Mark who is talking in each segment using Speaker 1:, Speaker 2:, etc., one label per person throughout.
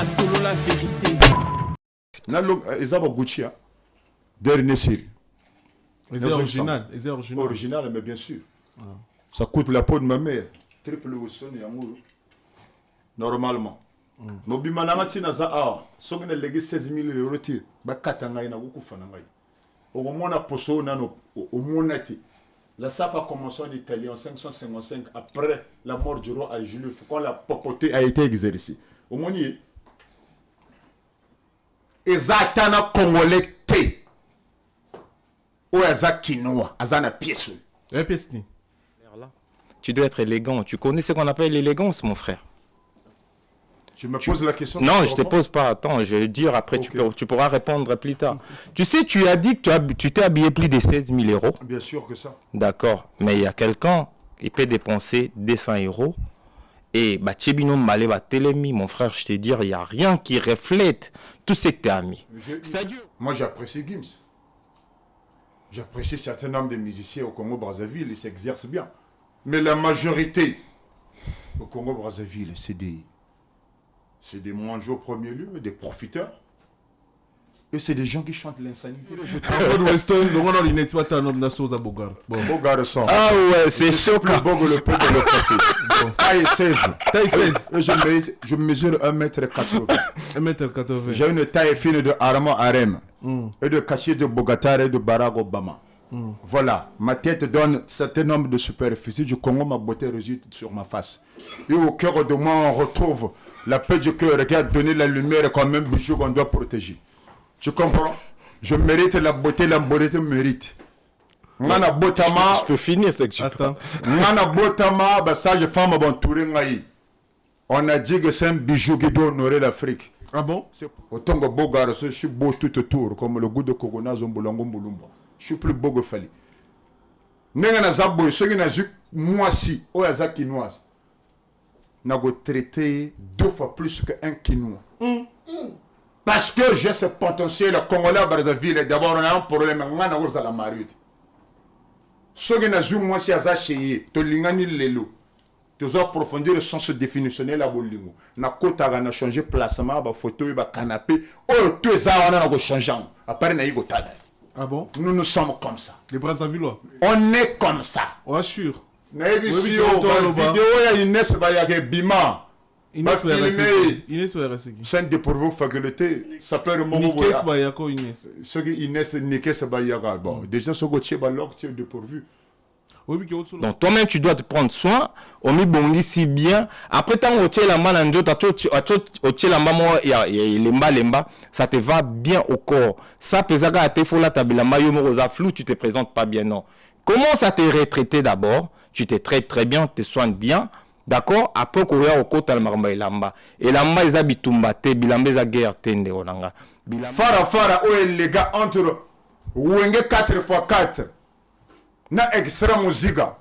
Speaker 1: solo la vérité.
Speaker 2: Ezaba Gucci, dernier série.
Speaker 3: C'est original. C'est original.
Speaker 2: Original, mais bien sûr. Ça coûte la peau de ma mère. Triple au son et amour. Normalement. No bimananga tina za awa. Sogne legi 16 000 euros tir. Ba katanga ina wuku fananga. Au mona poso nano au monati. La SAP a commencé en Italie en 555 après la mort du roi à Jules. Quand la papauté a été exercée. Au moni. Ezatana congolais te. Ou ezakinoa. Azana pièce.
Speaker 3: Pièce ni.
Speaker 4: Tu dois être élégant. Tu connais ce qu'on appelle l'élégance, mon frère?
Speaker 2: Je me pose la question.
Speaker 4: Non, je ne te pose pas. Attends, je vais dire après, okay. tu pourras répondre plus tard. Tu sais, tu as dit que tu t'es habillé plus de 16 000 euros.
Speaker 2: Bien sûr que ça.
Speaker 4: D'accord. Mais il y a quelqu'un qui peut dépenser 200 euros. Et Tchébino Malé, Télémi, mon frère, je te dis, il n'y a rien qui reflète tout ce que tu as mis. C'est-à-dire.
Speaker 2: Moi, j'apprécie Gims. J'apprécie certains nombres de musiciens au Congo-Brazzaville, ils s'exercent bien. Mais la majorité au Congo-Brazzaville, c'est des mangeurs au premier lieu, des profiteurs. Et c'est des gens qui chantent l'insanité.
Speaker 4: Ah ouais, c'est choquant.
Speaker 2: Taille 16. Taille 16. Je mesure 1m80.
Speaker 3: 1m80.
Speaker 2: J'ai une taille fine de Armand Harem. Et de cachet de Bogatar et de Barack Obama. Voilà, ma tête donne un certain nombre de superficies du Congo, ma beauté réside sur ma face. Et au cœur de moi, on retrouve la paix du cœur qui a donné la lumière comme un bijou qu'on doit protéger. Tu comprends? Je mérite la beauté mérite.
Speaker 4: Je peux finir ce que tu
Speaker 3: attends.
Speaker 2: Sage femme entourée. On a dit que c'est un bijou qui doit honorer l'Afrique.
Speaker 3: Ah bon?
Speaker 2: Autant que beau garçon, je suis beau tout autour, comme le goût de Kokona Zombolongo Moulumba. Je suis plus beau que Fali. Nenga Zabo, ceux qui n'ont moi si, ou Aza Kinoise, n'a traité 2 fois plus qu'un Kinois. Parce que j'ai ce potentiel, le Congolais à Brazzaville, d'abord on a un problème, on a la marute. Ceux qui n'ont moi si Aza Cheye, to lingani lelo. Tu dois approfondir le sens définitionnel à Bolingo. Na kota na changer placement, ba photo, ba canapé. Oh, tout ça on a changé. Après na yigo tada.
Speaker 3: Ah bon?
Speaker 2: Nous sommes comme ça.
Speaker 3: Les Brazzavillois.
Speaker 2: On est comme ça.
Speaker 3: On assure.
Speaker 2: Na vidéo ya Inès ba ya ke bima.
Speaker 3: Inès ba ya
Speaker 2: c'est dépourvu faculté. Ça peut remonter.
Speaker 3: Nikes ba ya ko Inès.
Speaker 2: Ce qui Inès Nikes ba ya ga. Bon, déjà ce go tche ba lok tche dépourvu.
Speaker 4: Donc toi-même tu dois te prendre soin. On met bon ici bien. Après tant au tche la manando, au tche la maman ya lemba, ça te va bien au corps. Ça pesaga à te faut la tabila mayo rosa flou, tu te présentes pas bien non. Commence à te retraiter d'abord. Tu te traites très bien, te soignes bien. D'accord? Après courir au côté al marma et lamba. Et lamba ils habitent te bilamba za guerre tende onanga.
Speaker 2: Fara les gars entre Wenge 4x4. Na extra musica.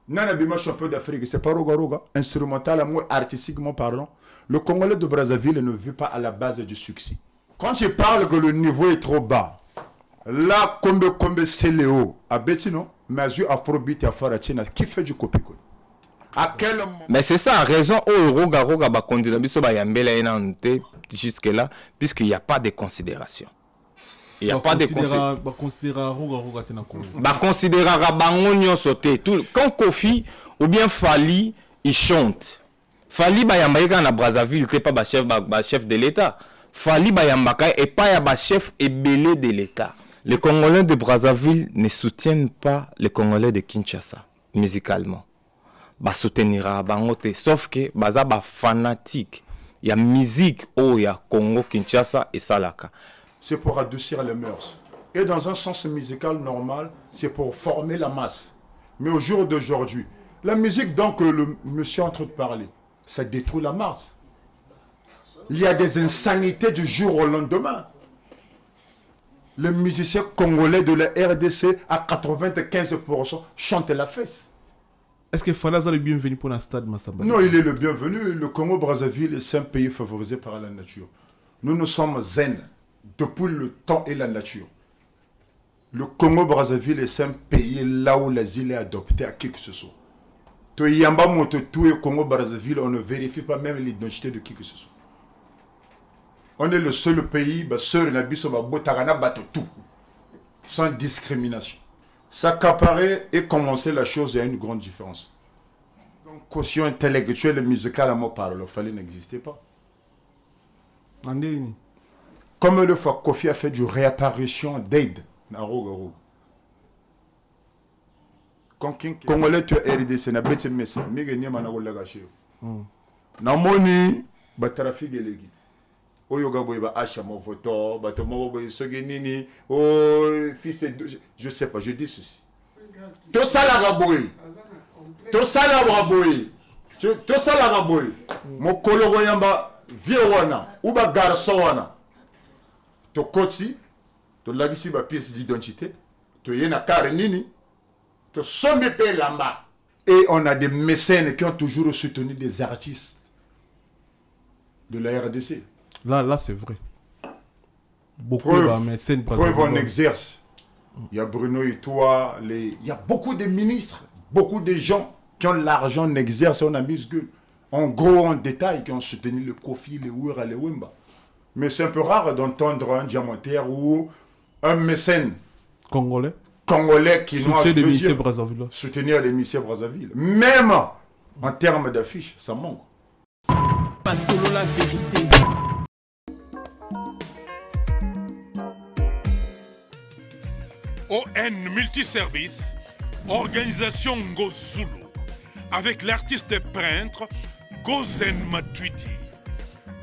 Speaker 2: Nana bima champion d'Afrique, c'est pas roga instrumental, artistiquement parlant. Le Congolais de Brazzaville ne vit pas à la base du succès. Quand je parle que le niveau est trop bas, là comme c'est Léo, à Betino, mais je Afrobeat à Farachina, qui fait du copie-colle. À quel moment?
Speaker 4: Mais c'est ça, raison au roga ba kondila biso ba yambela enante jusque là, puisqu'il n'y a pas de considération. Il n'y a pas de considération. Quand Kofi ou bien Fali, il chante. Fali Bayambaka na Brazzaville, c'est pas chef de l'État. Fali Bayambaka et pas chef ébélé de l'État. Les Congolais de Brazzaville ne soutiennent pas les Congolais de Kinshasa, musicalement. Ba soutenira bangote, sauf que baza ba fanatique. Il y a musique il y a Congo, Kinshasa et Salaka.
Speaker 2: C'est pour adoucir les mœurs. Et dans un sens musical normal, c'est pour former la masse. Mais au jour d'aujourd'hui, la musique dont le monsieur est en train de parler, ça détruit la masse. Il y a des insanités du jour au lendemain. Les musiciens congolais de la RDC, à 95%, chantent la fesse.
Speaker 3: Est-ce que Falaza est le bienvenu pour un stade Massamba?
Speaker 2: Non, il est le bienvenu. Le Congo-Brazzaville, c'est un pays favorisé par la nature. Nous sommes zen depuis le temps et la nature. Le Congo-Brazzaville est un pays là où l'asile est adopté à qui que ce soit. Tout et Congo-Brazzaville, on ne vérifie pas même l'identité de qui que ce soit. On est le seul pays, sœur Nabiso Botagana bateau tout, sans discrimination. S'accaparer et commencer la chose, il y a une grande différence. Donc, quotient intellectuel et musical à moi parle, il fallait n'existait pas. Comme le fois Kofi a fait du réapparition d'aide, Congolais, tu as RDC, na bête message, mais il y a un gâché. Namoni, trafic de l'église. Oyoga boy ba acha mon voto, ba to mo boy sogenini, oh fils de je sais pas, je dis ceci. To sala gaboy. To sala gaboy. To sala gaboy. Mo kologo yamba vie wana, ou ba garçon wana. To kotsi, to lagisi ba pièce d'identité, to yena kare nini, to sombe pe lamba. Et on a des mécènes qui ont toujours soutenu des artistes de la RDC.
Speaker 3: Là c'est vrai. Beaucoup
Speaker 2: Preuve,
Speaker 3: de mécènes.
Speaker 2: Preuve on exerce. Il y a Bruno et toi, il y a beaucoup de ministres, beaucoup de gens qui ont l'argent, on exerce, on a mis ce gueule. En gros, en détail, qui ont soutenu le Kofi, le Ouira, le Wemba. Mais c'est un peu rare d'entendre un diamantaire ou un mécène
Speaker 3: Congolais
Speaker 2: qui
Speaker 3: soutenir les lycées Brazzaville.
Speaker 2: Soutenir les lycées Brazzaville. Même en termes d'affiches, ça manque.
Speaker 1: Pas solo la vérité.
Speaker 5: ON Multiservice, organisation Ngozulu, avec l'artiste peintre Gozen Matuidi.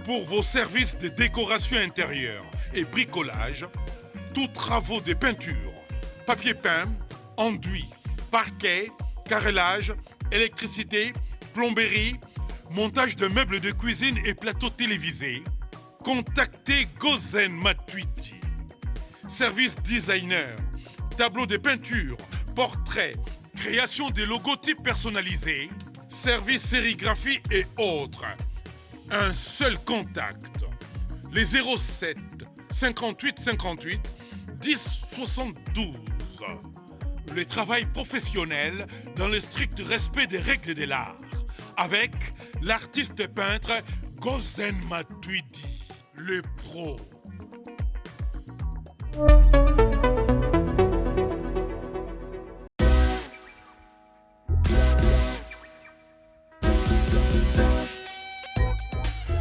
Speaker 5: Pour vos services de décoration intérieure et bricolage, tous travaux de peinture, papier peint, enduit, parquet, carrelage, électricité, plomberie, montage de meubles de cuisine et plateaux télévisés, contactez Gozen Matuidi. Service designer, tableau de peinture, portrait, création de logotypes personnalisés, service sérigraphie et autres. Un seul contact. Les 07 58 58 10 72. Le travail professionnel dans le strict respect des règles de l'art. Avec l'artiste peintre Gozen Matuidi, le pro.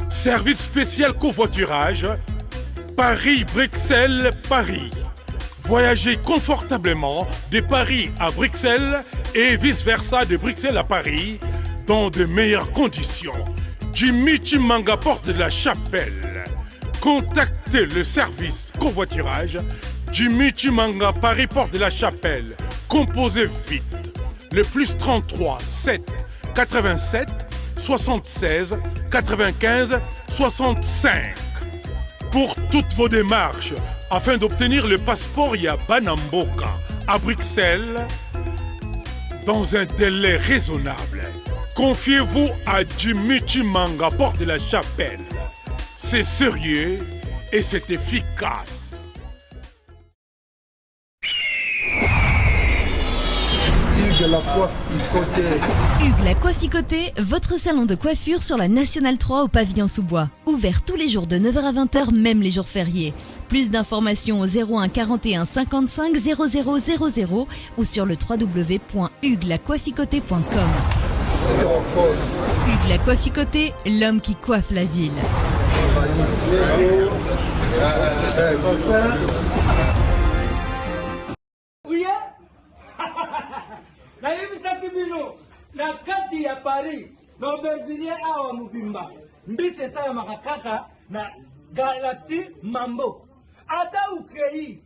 Speaker 5: Service spécial covoiturage, Paris-Bruxelles-Paris. Voyagez confortablement de Paris à Bruxelles et vice-versa de Bruxelles à Paris dans de meilleures conditions. Jimmy Chimanga, porte de la Chapelle. Contactez le service covoiturage Jimmy Chimanga, Paris, porte de la Chapelle. Composez vite. Le plus 33 7 87 76 95 65. Pour toutes vos démarches, afin d'obtenir le passeport Yabanamboka à Bruxelles, dans un délai raisonnable, confiez-vous à Jimmy Chimanga, porte de la Chapelle. C'est sérieux et c'est efficace.
Speaker 6: Hugues la Coiffe-Icoté.
Speaker 7: Hugues la Coiffe-Icoté, votre salon de coiffure sur la Nationale 3 au pavillon sous-bois. Ouvert tous les jours de 9h à 20h, même les jours fériés. Plus d'informations au 01 41 55 00 00 ou sur le www.huguelacoiffecoté.com. Hugues la Coiffe-Icoté, l'homme qui coiffe la ville.
Speaker 1: nayebisaki bino na kati ya Paris na Aubervilliers awa mobimba mbisi esalamaka kaka na Galaxy Mambo. Ata ukei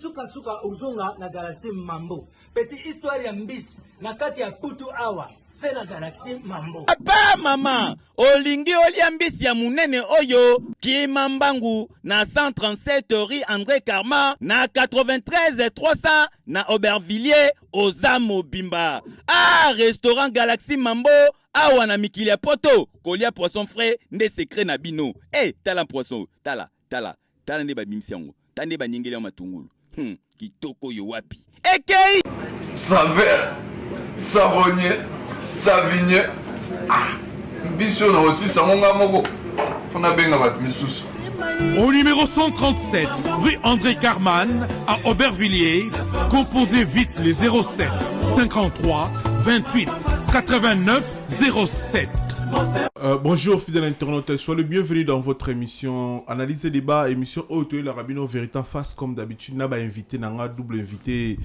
Speaker 1: suka uzonga na Galaxy Mambo. Petite histoire ya mbisi na kati ya Putu awa c'est la Galaxy Mambo.
Speaker 8: Papa mama olingi olia mbisi ya munene oyo Kimambangu na 137 rue André Karma na 93 300 na Aubervilliers oza mobimba. Ah, restaurant Galaxy Mambo awa na mikili ya poto kolia poisson frais nde secret na bino. Tala poisson, tala nde ba bimisi yango. Tande ba nyengeli ya matungulu. Kitoko yo wapi. Ekei
Speaker 9: Saveur, savonnier, savigné. Ah, biso na aussi sangonga moko.
Speaker 5: Au numéro 137, rue André Carman, à Aubervilliers, composez vite les 07 53 28 89 07.
Speaker 3: Bonjour fidèles internautes, soyez le bienvenu dans votre émission Analyse et débat, émission Auto et la Rabino Vérité face comme d'habitude. N'a pas invité, n'a double invité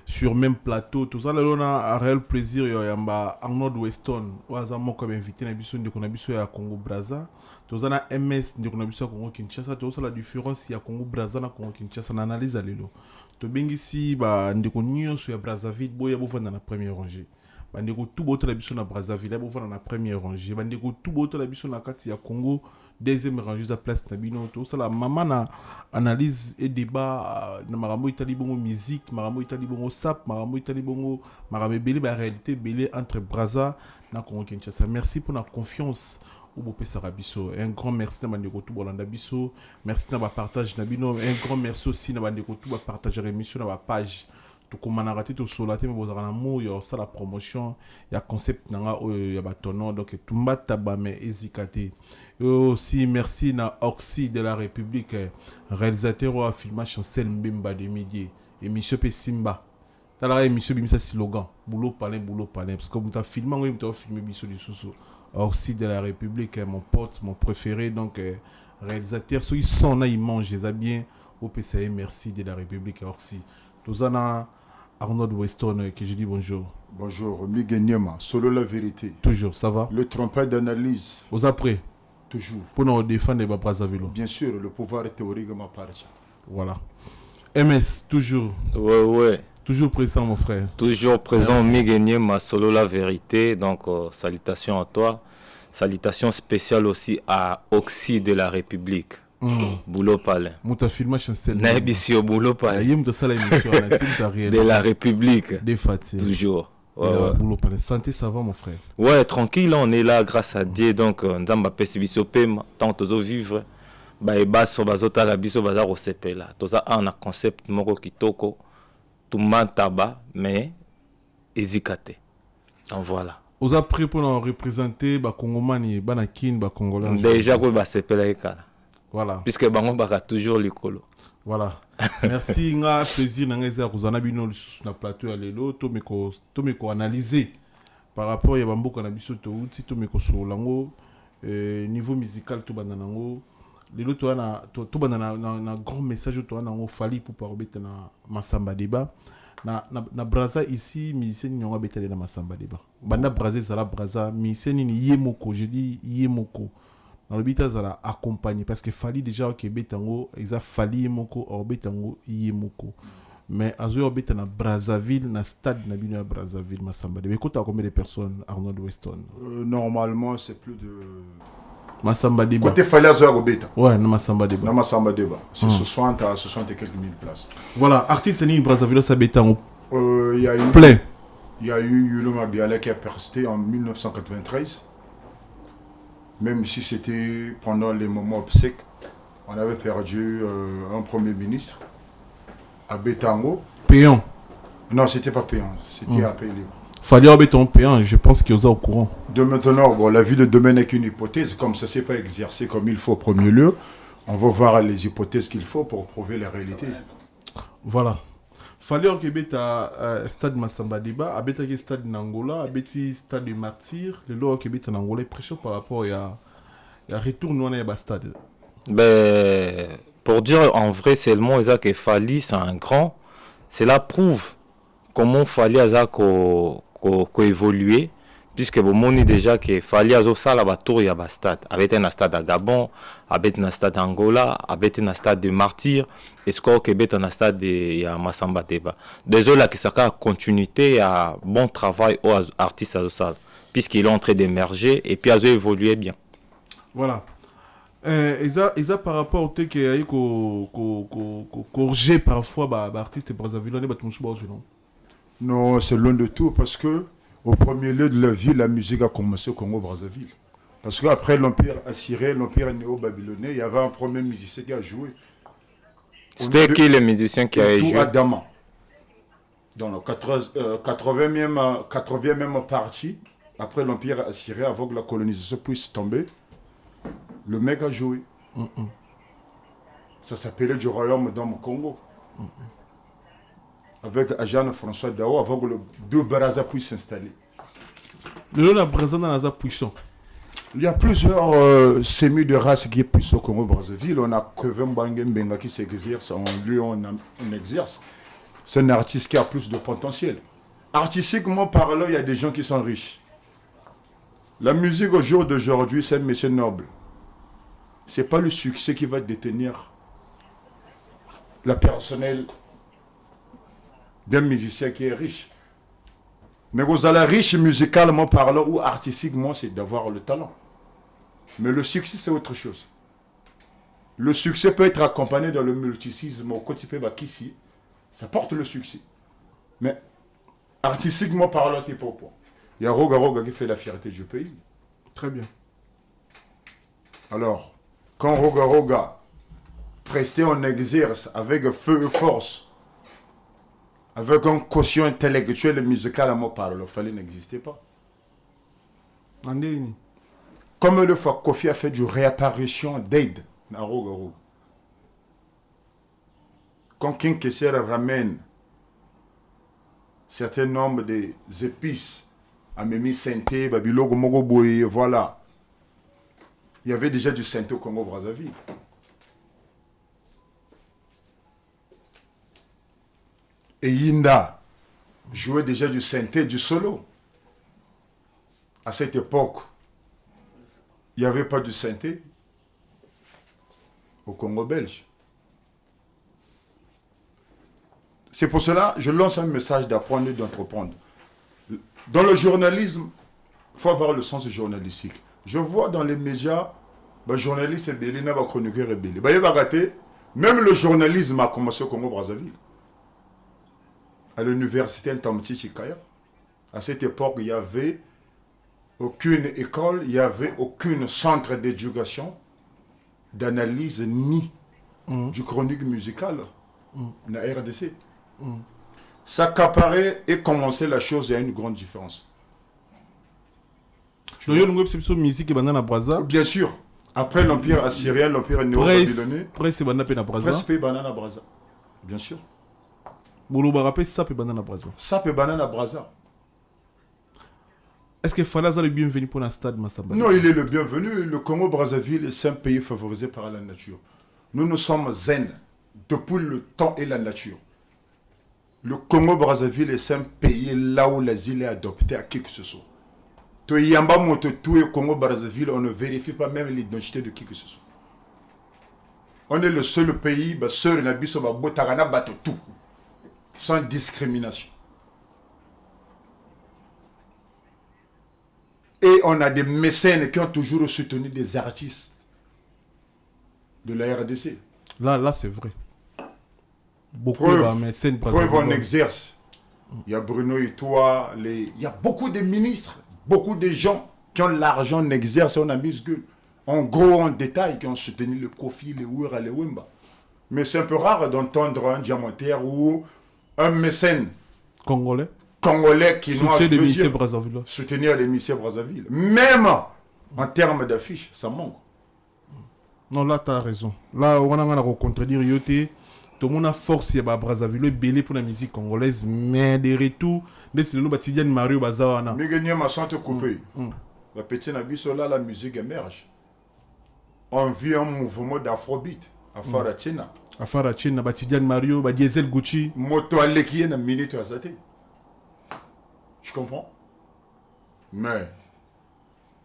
Speaker 3: sur même plateau. Tout ça, là, on a un réel plaisir. Il y a Arnold Weston, ou à moi comme invité, de Konabisou à Congo Brazza. Tout ça, on a MS de Konabisou à Congo Kinshasa. Tout ça, la différence, il y a Congo Brazza et Congo Kinshasa. On analyse à l'élo. Tout bien ici, de Konyo sur Brazzaville, boya bouffa dans la première rangée. Bandeko tout beau la biso na Brazzaville bo dans la première rangée bandeko tout beau la biso na kati ya Congo deuxième rangée à place na bino to ça la maman na analyse et débat na marambo itali bongo musique marambo itali bongo sap marambo itali bongo marambe belé ba réalité belé entre Brazza na Congo Kinshasa. Merci pour la confiance au beau pesara biso. Un grand merci na bandeko tout bolanda biso. Merci na ba partage na bino. Un grand merci aussi na bandeko tout ba partager émission na ba page. Tout comme on a raté tout sur la tête, mais vous avez un mot, il y a ça la promotion, il y a concept, il y a bâtonnement, donc tout le monde tabac mais hésité. Aussi merci na Oxy de la République, réalisateur ou film Chancel Mbemba de midi, émission Pessimba. T'as la émission bimisa slogan, boulot palais, parce que vous avez filmé, vous avez filmé biso du sous. Oxy de la République, mon pote, mon préféré, donc réalisateur, ceux qui sont là, ils mangent, ils bien. Au PCA, merci de la République Oxy. Tous en a Arnold Weston, que je dis bonjour.
Speaker 2: Bonjour, Miguel solo la vérité.
Speaker 3: Toujours, ça va?
Speaker 2: Le trompeur d'analyse.
Speaker 3: Aux après?
Speaker 2: Toujours.
Speaker 3: Pour nous défendre les Brazzaville.
Speaker 2: Bien sûr, le pouvoir théorique ma partie.
Speaker 3: Voilà. MS, toujours.
Speaker 4: Ouais.
Speaker 3: Toujours présent, mon frère.
Speaker 4: Toujours présent, Miguel ma solo la vérité. Donc, salutations à toi. Salutations spéciales aussi à Oxy de la République. Boulot Palais.
Speaker 3: Mouta filma chancel.
Speaker 4: Naibisio Boulot Palais.
Speaker 3: De
Speaker 4: la République.
Speaker 3: Des fatigues.
Speaker 4: Toujours.
Speaker 3: Boulot Palais. Santé, ça va, mon frère?
Speaker 4: Ouais, tranquille, on est là grâce à Dieu. Donc, Nzamba Pesibiso Pem, tant que vivre. Baeba Sobazota la biso bazar au CP là. Tout ça, on a concept moko kitoko. Tout mantaba, mais hésicate. Donc voilà.
Speaker 3: Vous avez pris pour nous représenter Congomani, Banakin, Congolais.
Speaker 4: Déjà, vous avez CP là.
Speaker 3: Voilà.
Speaker 4: Puisque bango baka toujours l'écolo.
Speaker 3: Voilà. Merci nga plaisir na ngeza kuzana bino na plateau ya lelo to meko analyser par rapport ya bamboka na biso to uti to meko solango niveau musical to banda nango lelo to banda na grand message to nango fali pour parobeta na masamba débat na Brazza ici musicien nyonga betale na masamba débat. Banda Brazza zala Brazza musicien ni yemoko, je dis yemoko. Dans le but, ils ont accompagné parce que fallait déjà au Québec, ils ont fallu moko, au Betango, yemoko. Mais à ce moment na Brazzaville, na stade na bino à Brazzaville, Massamba. Mais quand tu as combien de personnes, Arnold Weston?
Speaker 2: Normalement, c'est plus de.
Speaker 3: Massamba débat.
Speaker 2: Côté fallait à Beta.
Speaker 3: Ouais, na Massamba débat.
Speaker 2: Na Massamba débat. C'est 60 à 60 et quelques mille places.
Speaker 3: Voilà, artiste ni Brazzaville, ça Betango.
Speaker 2: Il y a eu.
Speaker 3: Plein.
Speaker 2: Il y a eu Yuloma Biala qui a persisté en 1993. Même si c'était pendant les moments obsèques, on avait perdu un premier ministre à Betango.
Speaker 3: Payant?
Speaker 2: Non, c'était pas payant, c'était un pays libre.
Speaker 3: Fallait en béton payant, je pense qu'ils sont au courant. De
Speaker 2: maintenant, bon, la vie de demain n'est qu'une hypothèse, comme ça ne s'est pas exercé comme il faut au premier lieu, on va voir les hypothèses qu'il faut pour prouver la réalité.
Speaker 3: Voilà. Fallait au Québec à stade Massamba Débat, à stade d'Angola, à stade de Martyr, le lot au Québec en Angola, pression par rapport à retour nous on est à stade.
Speaker 4: Ben, pour dire en vrai, c'est le mot Isaac et Fali, c'est un grand. Cela prouve comment Fali a évolué, puisque bon, on est déjà que Fali a ça la tour il y a un stade, avec un stade à Gabon, avec un stade d'Angola, avec un stade de Martyr. Est-ce qu'au Québec, on a un stade de Massamba Débat. Désolé, là, que ça a continuité, à bon travail aux artistes à ça, puisqu'ils ont en train d'émerger et puis ils ont évolué bien.
Speaker 3: Voilà. Ils par rapport au fait qu'il y a eu corrigé parfois l'artiste Brazzaville,
Speaker 2: non, c'est loin de tout parce que au premier lieu de la vie, la musique a commencé au Congo-Brazzaville. Parce qu'après l'Empire assyrien, l'Empire néo-babylonais, il y avait un premier musicien qui a joué.
Speaker 4: C'était qui le musicien qui a joué?
Speaker 2: Adama. Dans la 80e partie, après l'Empire assyrien, avant que la colonisation puisse tomber, Le mec a joué. Ça s'appelait du royaume dans le Congo. Avec Ajane François Dao, avant que les deux Baraza puissent s'installer.
Speaker 3: Le nom de Brazza dans la puissant.
Speaker 2: Il y a plusieurs sémis de race qui est puissant au Congo-Brazzaville. On a Kevin Bangembenga qui s'exerce, en lui on exerce. C'est un artiste qui a plus de potentiel. Artistiquement parlant, il y a des gens qui sont riches. La musique au jour d'aujourd'hui, c'est un métier noble. Ce n'est pas le succès qui va détenir la personnelle d'un musicien qui est riche. Mais vous allez riche musicalement parlant ou artistiquement, c'est d'avoir le talent. Mais le succès, c'est autre chose. Le succès peut être accompagné dans le multicisme au quotidien ici. Ça porte le succès. Mais artistiquement parlant, t'es pas au point. Il y a Roga Roga qui fait la fierté du pays.
Speaker 3: Très bien.
Speaker 2: Alors, quand Roga Roga presté en exerce avec feu et force, avec un quotient intellectuel et musical à moi parle, le fallait n'existait pas.
Speaker 3: Andéini.
Speaker 2: Comme le fois Kofi a fait du réapparition d'aide dans Roga Roga. Quand King Kesser ramène certain nombre des épices à Memi Santé, Babilogo Mogoboy, voilà. Il y avait déjà du Santé au Congo-Brazzaville. Et Yinda jouait déjà du synthé, du solo. À cette époque, il n'y avait pas du synthé au Congo belge. C'est pour cela que je lance un message d'apprendre et d'entreprendre. Dans le journalisme, il faut avoir le sens journalistique. Je vois dans les médias, les journalistes et les chroniqueurs rebelles. Même le journalisme a commencé au Congo-Brazzaville. À l'université Ntamti Chikaya. À cette époque, il n'y avait aucune école, il n'y avait aucun centre d'éducation, d'analyse ni du chronique musicale na RDC. S'accaparer et commencer la chose, il y a une grande différence.
Speaker 3: Musique et banana Brazza.
Speaker 2: Bien sûr. Après l'empire assyrien, l'empire néo-babylonais.
Speaker 3: Presse banana Brazza.
Speaker 2: Presse banana Brazza. Bien sûr.
Speaker 3: Boulouba rappelle Sap et banana Brazza.
Speaker 2: Sap et banana Brazza.
Speaker 3: Est-ce que Falaza est le bienvenu pour un stade Massamba?
Speaker 2: Non, il est le bienvenu. Le Congo-Brazzaville est un pays favorisé par la nature. Nous sommes zen depuis le temps et la nature. Le Congo-Brazzaville est un pays là où l'asile est adopté à qui que ce soit. Tout le Congo-Brazzaville, on ne vérifie pas même l'identité de qui que ce soit. On est le seul pays, sans discrimination. Et on a des mécènes qui ont toujours soutenu des artistes de la RDC.
Speaker 3: Là c'est vrai. Beaucoup
Speaker 2: de
Speaker 3: mécènes.
Speaker 2: Preuve en exerce. Il y a Bruno et toi, il y a beaucoup de ministres, beaucoup de gens qui ont l'argent en exerce, on a mis ce gueule. En gros, en détail, qui ont soutenu le Kofi, les Ouira, les Wemba. Mais c'est un peu rare d'entendre un diamantaire ou un mécène
Speaker 3: congolais
Speaker 2: qui
Speaker 3: soutenir les lycées Brazzaville.
Speaker 2: Soutenir les lycées Brazzaville. Même en termes d'affiches, ça manque.
Speaker 3: Non, là, tu as raison. Là, on a contredire Yoté. Tout le monde a force à Brazzaville, belé pour la musique congolaise, mais des retours, c'est le Batidian Mario Bazawana.
Speaker 2: Mais gagner ma santé coupée. La petite Nabiso, là, la musique émerge. On vit un mouvement d'afrobeat. Afarachina.
Speaker 3: Afarachina, Batidian Mario, Diesel Gucci.
Speaker 2: Moto Aleki, na minute à zate. Je comprends. Mais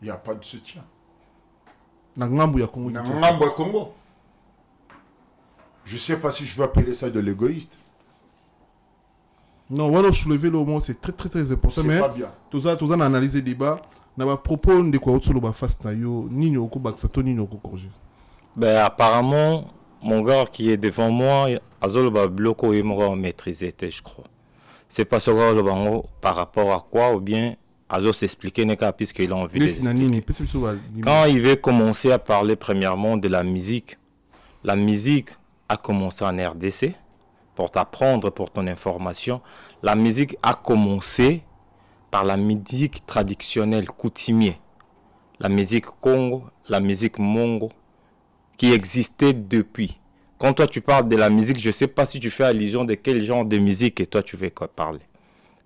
Speaker 2: il n'y a pas de soutien.
Speaker 3: Nangambu ya Congo.
Speaker 2: Nangambu ya Congo. Je ne sais pas si je veux appeler ça de l'égoïste.
Speaker 3: Non, on va soulever le mot, c'est très très très important.
Speaker 2: C'est pas bien.
Speaker 3: Tout ça, on a analysé le débat. On a proposé de quoi autre chose face na yo, ni no ko baksato ni no ko corriger.
Speaker 4: Ben apparemment, mon gars qui est devant moi, azolo ba bloko et mo maîtriser je crois. C'est pas ce gars le bango par rapport à quoi ou bien Azo s'expliquer n'est qu'à puisqu'il a envie de. Quand il veut commencer à parler premièrement de la musique a commencé en RDC. Pour t'apprendre, pour ton information, la musique a commencé par la musique traditionnelle coutumier. la musique Congo, la musique Mongo, qui existait depuis. Quand toi tu parles de la musique, je ne sais pas si tu fais allusion de quel genre de musique et toi tu veux parler.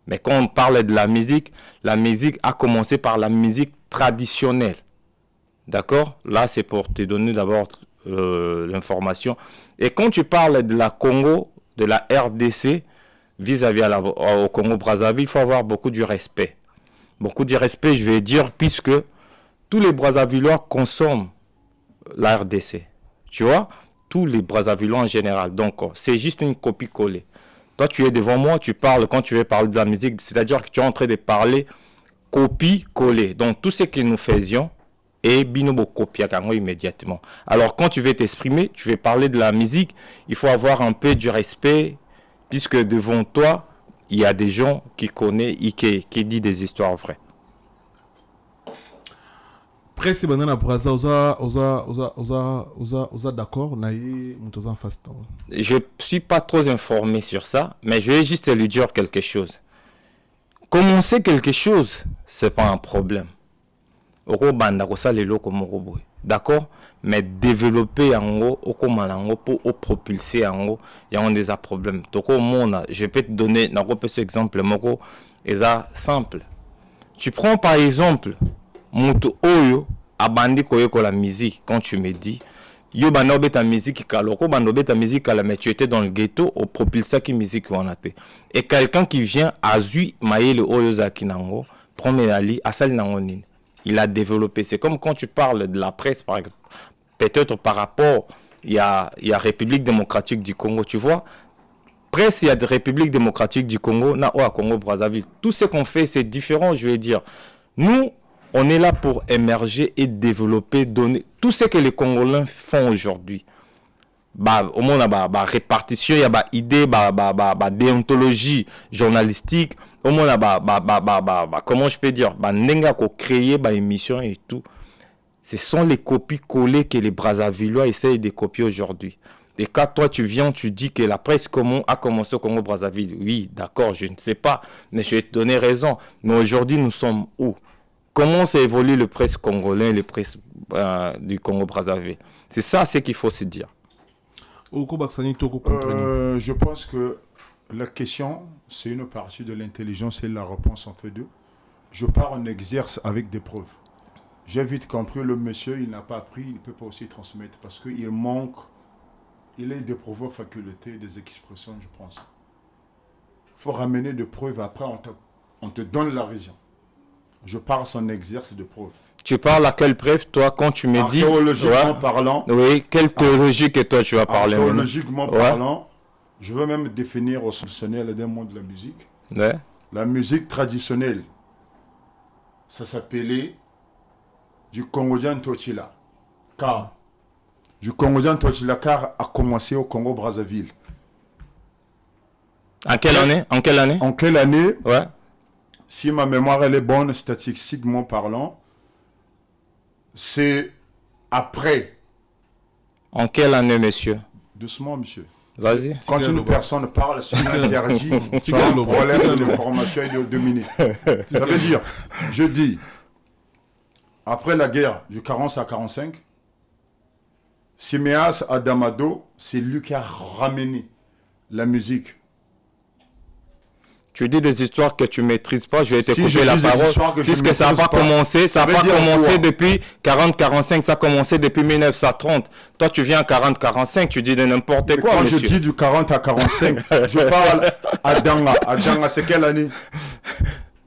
Speaker 4: Mais quand on parle de la musique a commencé par la musique traditionnelle. D'accord? Là, c'est pour te donner d'abord l'information. Et quand tu parles de la Congo, de la RDC, vis-à-vis au Congo-Brazzaville, il faut avoir beaucoup de respect. Beaucoup de respect, je vais dire, puisque tous les Brazzavillois consomment la RDC. Tu vois? Tous les Brazzavillois en général. Donc, c'est juste une copie-collée. Toi, tu es devant moi, tu parles quand tu veux parler de la musique, c'est-à-dire que tu es en train de parler copie-collée. Donc, tout ce que nous faisions, et binobo copia immédiatement. Alors, quand tu veux t'exprimer, tu veux parler de la musique, il faut avoir un peu du respect, puisque devant toi, il y a des gens qui connaissent et qui disent des histoires vraies.
Speaker 3: Presse banana braza oza d'accord naïe mutoza fast.
Speaker 4: Je suis pas trop informé sur ça, mais je vais juste lui dire quelque chose. Commencer quelque chose, c'est pas un problème. D'accord, mais développer en haut pour propulser en haut, il y a des problèmes. Je peux te donner un exemple simple. Tu prends par exemple Muto Oyo abandi koyeko la musique. Quand tu me dis yo banobe ta musique kaloko banobe ta musique kala, mais tu étais dans le ghetto au propulsa qui musique wanate. Et quelqu'un qui vient azui maye le Oyo zakinango prend ali asali nango nini. Il a développé. C'est comme quand tu parles de la presse, par exemple. Peut-être par rapport, il y a République démocratique du Congo, tu vois. Presse, il y a de République démocratique du Congo, na à Congo-Brazzaville. Tout ce qu'on fait, c'est différent, je vais dire. Nous, on est là pour émerger et développer, donner tout ce que les Congolais font aujourd'hui. Au monde, répartition, il y a idée, déontologie journalistique. Au moins, comment je peux dire, nenga ko créer émission et tout. Ce sont les copies collées que les Brazzavillois essayent de copier aujourd'hui. Et quand toi tu viens, tu dis que la presse a commencé au Congo-Brazzaville. Oui, d'accord, je ne sais pas, mais je vais te donner raison. Mais aujourd'hui, nous sommes où? Comment ça évolue le presse congolais, le presse du Congo-Brazzaville? C'est ça, ce qu'il faut se dire.
Speaker 2: Je pense que la question, c'est une partie de l'intelligence et la réponse en fait deux. Je pars en exerce avec des preuves. J'ai vite compris, le monsieur, il n'a pas appris, il ne peut pas aussi transmettre parce qu'il manque, il a des preuves, facultés, des expressions, je pense. Il faut ramener des preuves, après on te donne la raison. Je pars en exerce de preuves.
Speaker 4: Tu parles à quelle preuve, toi, quand tu me dis...
Speaker 2: Théologiquement parlant...
Speaker 4: Oui, quelle théologie que toi tu vas parler?
Speaker 2: Théologiquement parlant, je veux même définir au traditionnel d'un monde de la musique.
Speaker 4: Ouais.
Speaker 2: La musique traditionnelle, ça s'appelait du Congolien Tochila. Car du Congolien Tochila car a commencé au Congo-Brazzaville.
Speaker 4: En quelle année?
Speaker 2: En quelle année?
Speaker 4: Ouais.
Speaker 2: Si ma mémoire elle est bonne, statistiquement parlant, c'est après.
Speaker 4: En quelle année, monsieur?
Speaker 2: Doucement, monsieur.
Speaker 4: Vas-y.
Speaker 2: Quand une personne parle sur une interdit, tu as un problème de formation et de dominer. Ça veut dire, je dis, après la guerre du 40 à 45, Siméas Adamado, c'est lui qui a ramené la musique.
Speaker 4: Tu dis des histoires que tu ne maîtrises pas, je vais te couper la parole, puisque ça n'a pas commencé, depuis 40-45, ça a commencé depuis 1930. Toi, tu viens à 40-45, tu dis de n'importe quoi,
Speaker 2: quand
Speaker 4: monsieur.
Speaker 2: Je dis du 40 à 45, je parle à Danga. À Danga, c'est quelle année?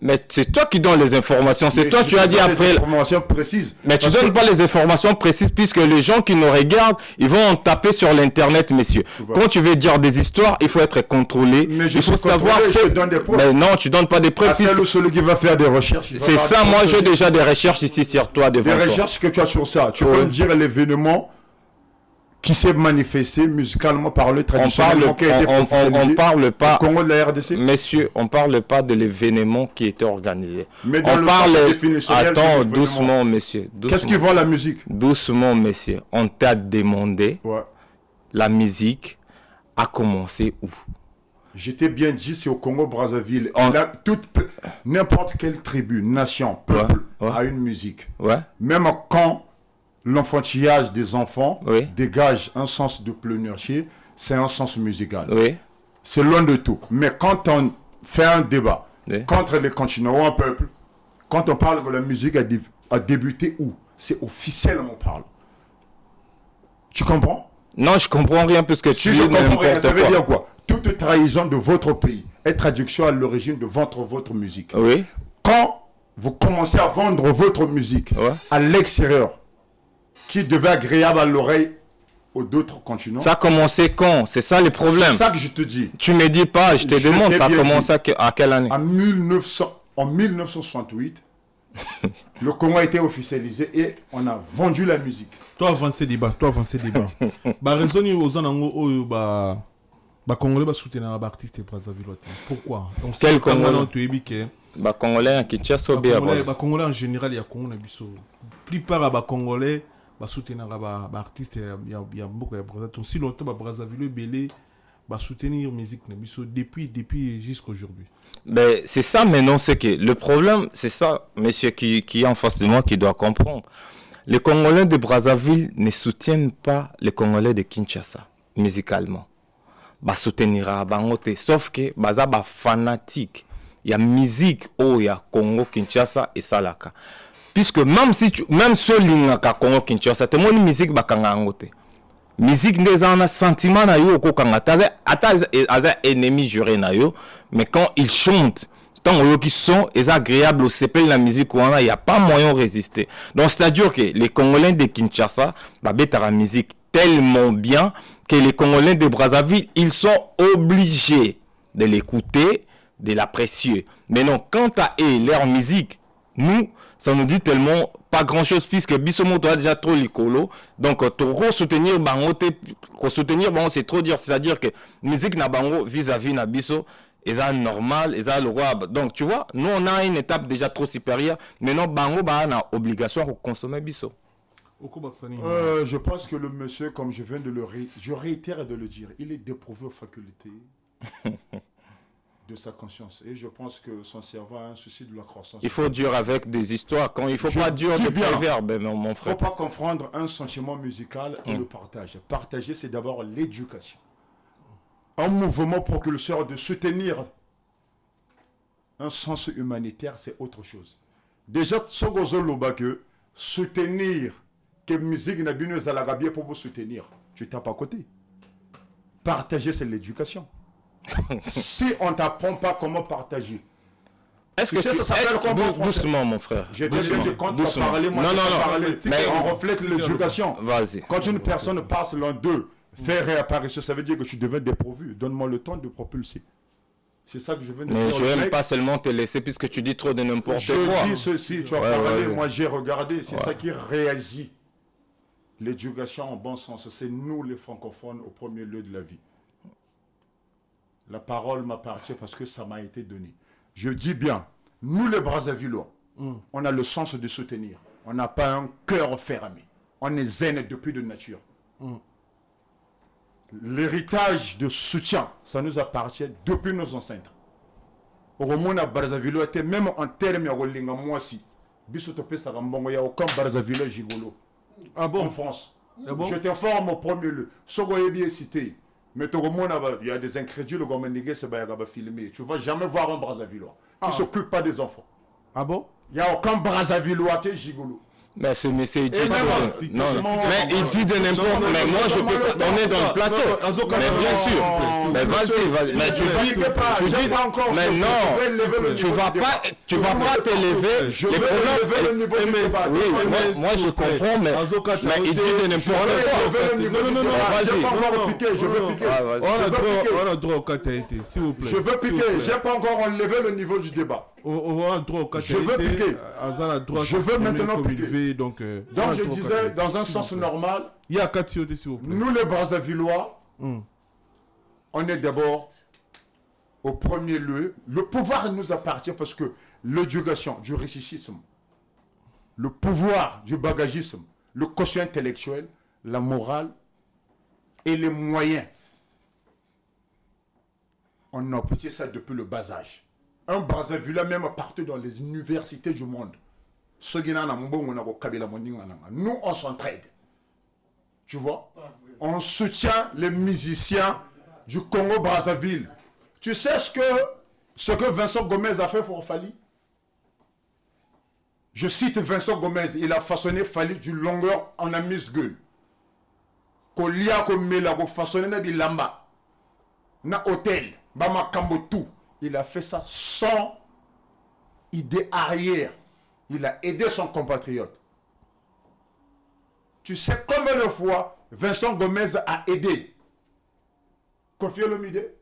Speaker 4: Mais c'est toi qui donnes les informations. C'est toi, tu as dit après.
Speaker 2: Les informations précises.
Speaker 4: Mais tu ne donnes pas les informations précises puisque les gens qui nous regardent, ils vont en taper sur l'internet, messieurs. Quand tu veux dire des histoires, il faut être contrôlé.
Speaker 2: Mais
Speaker 4: il faut savoir.
Speaker 2: Je donne des preuves.
Speaker 4: Mais non, tu donnes pas des preuves.
Speaker 2: Celui qui va faire des recherches.
Speaker 4: C'est ça, moi j'ai déjà des recherches ici sur toi.
Speaker 2: Des recherches que tu as sur ça. Tu peux me dire l'événement qui s'est manifesté musicalement par le traditionnel.
Speaker 4: On parle pas.
Speaker 2: Congo de la RDC.
Speaker 4: Messieurs, on parle pas de l'événement qui était organisé.
Speaker 2: Mais dans
Speaker 4: on parle. Attends, doucement, messieurs.
Speaker 2: Qu'est-ce qui vend la musique?
Speaker 4: Doucement, messieurs. On t'a demandé.
Speaker 2: Ouais.
Speaker 4: La musique a commencé où?
Speaker 2: J'étais bien dit, c'est au Congo-Brazzaville. N'importe quelle tribu, nation, peuple a une musique.
Speaker 4: Ouais.
Speaker 2: Même quand l'enfantillage des enfants
Speaker 4: Oui.
Speaker 2: dégage un sens de pleurnicher, c'est un sens musical.
Speaker 4: Oui.
Speaker 2: C'est loin de tout. Mais quand on fait un débat
Speaker 4: Oui.
Speaker 2: contre les continents ou un peuple, quand on parle que la musique a débuté où? C'est officiel, on parle. Tu comprends?
Speaker 4: Non, je comprends rien puisque tu
Speaker 2: Si je comprends rien, ça veut dire quoi? Toute trahison de votre pays est traduction à l'origine de votre musique.
Speaker 4: Oui.
Speaker 2: Quand vous commencez à vendre votre musique à l'extérieur, qui devait agréable à l'oreille aux d'autres continents.
Speaker 4: Ça a commencé quand? C'est ça le problème.
Speaker 2: C'est ça que je te dis.
Speaker 4: Tu me dis pas, je te demande, ça a commencé à quelle année?
Speaker 2: En 1968, le Congo a été officialisé et on a vendu la musique.
Speaker 3: Toi avancer débat. Bah raison aux anango bah Congolais soutenir les artistes Brazzaville. Pourquoi? Donc
Speaker 4: quel Congolais?
Speaker 3: Bah
Speaker 4: Congolais qui tient sobé.
Speaker 3: Bah Congolais en général il y a Congo na biso. Plupart bah Congolais bah soutenir les artistes il y a beaucoup de Brazzaville. Si longtemps bah Brazzaville belé bah soutenir musique na biso depuis jusqu'à aujourd'hui.
Speaker 4: Ben c'est ça maintenant, c'est que le problème c'est ça, monsieur qui est en face de moi qui doit comprendre. Les Congolais de Brazzaville ne soutiennent pas les Congolais de Kinshasa musicalement. Bah soutenira bangote sauf que baza ba fanatique. Il y a musique il y a Congo Kinshasa et Salaka. Puisque même ce lingaka Congo Kinshasa, tout le monde musique bakanga ngote. Musique des en sentiment na yo ko kanga ata ennemi juré na yo, mais quand ils chantent tant qui sont agréables au CPL la musique il n'y a pas moyen de résister. Donc c'est-à-dire que les Congolais de Kinshasa bêta la musique tellement bien que les Congolais de Brazzaville ils sont obligés de l'écouter, de l'apprécier. Mais non, quant à eux, leur musique, nous, ça nous dit tellement pas grand-chose puisque Bissomo a déjà trop l'écolo. Donc, soutenir Bango, c'est trop dur. C'est-à-dire que musique na Bango vis-à-vis na Bisso, et ça normal, et ça le roi. Donc, tu vois, nous, on a une étape déjà trop supérieure. Maintenant, Bango, on a obligation de consommer Bisso.
Speaker 2: Je pense que le monsieur, comme je viens de je réitère de le dire, il est dépourvu aux facultés de sa conscience. Et je pense que son cerveau a un souci de la croissance.
Speaker 4: Il faut dire avec des histoires. Quand il faut pas dire des proverbes, mon frère.
Speaker 2: Il ne faut pas confondre un sentiment musical et le partage. Partager, c'est d'abord l'éducation. Un mouvement propulseur de soutenir un sens humanitaire, c'est autre chose. Déjà, que soutenir, que musique n'a bien aux pour vous soutenir, tu tapes à côté. Partager, c'est l'éducation. Si on ne t'apprend pas comment partager,
Speaker 4: est-ce que ça s'appelle comment doucement, mon frère.
Speaker 2: J'ai dit quand tu as parlé, moi parlé. Mais on reflète l'éducation.
Speaker 4: Vas-y.
Speaker 2: Quand une personne passe l'un d'eux, fait réapparition, ça veut dire que tu deviens dépourvu. Donne-moi le temps de propulser. C'est ça que je veux dire.
Speaker 4: Mais je ne vais pas seulement te laisser puisque tu dis trop de n'importe quoi.
Speaker 2: Je dis ceci, tu as parlé, moi j'ai regardé. C'est ça qui réagit. L'éducation en bon sens, c'est nous les francophones au premier lieu de la vie. La parole m'appartient parce que ça m'a été donné. Je dis bien, nous les Brazzavillois, on a le sens de soutenir. On n'a pas un cœur fermé. On est zen depuis de nature. L'héritage de soutien, ça nous appartient depuis nos ancêtres. Au moment où Brazzavillois était même en termes de moi aussi. Il n'y a aucun Brazzavillois gigolo.
Speaker 3: Ah bon?
Speaker 2: En France.
Speaker 3: Ah bon?
Speaker 2: Je t'informe au premier lieu. Sogoye bien cité. Mais il y a des incrédules qui vont filmer. Tu ne vas jamais voir un Brazzavillois qui ne s'occupe pas des enfants.
Speaker 3: Ah bon?
Speaker 2: Il n'y a aucun Brazzavillois qui est gigolo.
Speaker 4: Mais ce monsieur il dit mais il dit de n'importe quoi. Mais moi je peux pas. On est dans le plateau. Mais bien sûr. Mais vas-y. Mais tu dis mais non. Tu vas pas t'élever.
Speaker 2: Je veux élever le niveau du débat.
Speaker 4: Oui, moi je comprends, mais il dit de n'importe quoi.
Speaker 2: Non, vas-y. Pas encore piqué. Je veux piquer.
Speaker 3: On a droit au cas s'il vous plaît.
Speaker 2: Je veux piquer. J'ai pas encore enlevé le niveau du débat.
Speaker 3: On a droit au cas
Speaker 2: je veux piquer. Je veux maintenant piquer.
Speaker 3: Donc
Speaker 2: je disais, dans un sens normal,
Speaker 3: il y a quatre s'il vous plaît.
Speaker 2: Nous les Brazzavillois, on est d'abord au premier lieu. Le pouvoir nous appartient parce que l'éducation du récichisme, le pouvoir du bagagisme, le quotient intellectuel, la morale et les moyens On a obtenu ça depuis le bas âge. Un Brazzaville même partout dans les universités du monde. Nous, on s'entraide. Tu vois? On soutient les musiciens du Congo-Brazzaville. Tu sais ce que Vincent Gomez a fait pour Fali? Je cite Vincent Gomez. Il a façonné Fali d'une longueur en amuse-gueule. Kolia Komela ko façonné na bilamba. Na hôtel. Bama Kambotou. Il a fait ça sans idée arrière. Il a aidé son compatriote. Tu sais combien de fois Vincent Gomez a aidé Kofi Olomide?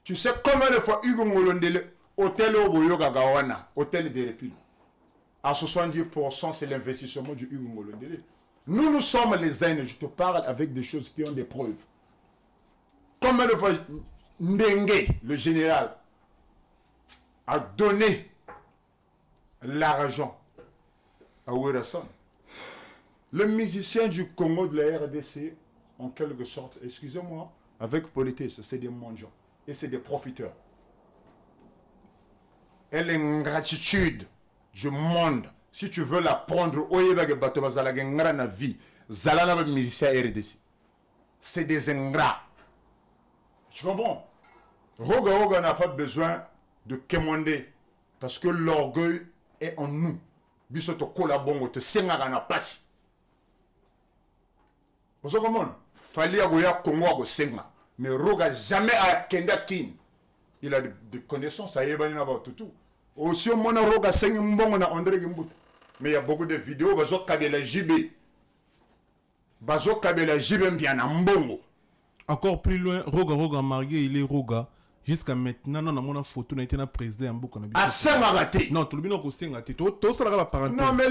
Speaker 2: Tu sais combien de fois Hugo Molondele, hôtel Oboyoga Gawana, hôtel de République? À 70%, c'est l'investissement du Hugo Molondele. Nous sommes les aînés. Je te parle avec des choses qui ont des preuves. Combien de fois Ndengue, le général, a donné l'argent à Werason? Le musicien du Congo de la RDC, en quelque sorte, excusez-moi, avec politesse, c'est des mendiants et c'est des profiteurs. Et l'ingratitude du monde, si tu veux la prendre, c'est des ingrats. Tu comprends? Roga n'a pas besoin de quémander parce que l'orgueil est en nous. Bisoto kolabongo te sengara na pasi. Vous comprenez? Fallait avoir Congo senga. Mais Roga jamais a kendatin. Il a des connaissances à Yébani tout. Aussi au monde Roga senga mbongo na André Gimbout. Mais il y a beaucoup de vidéos bazo kabela JB. Bazo kabela JB bien na mbongo.
Speaker 3: Encore plus loin, Roga marié, il est Roga. Jusqu'à maintenant, non, on a photo, on a été un président en boucle.
Speaker 2: À Saint-Maraté.
Speaker 3: Non, tout le monde a Saint-Maraté. Tout ça, la parenthèse.
Speaker 2: Non, mais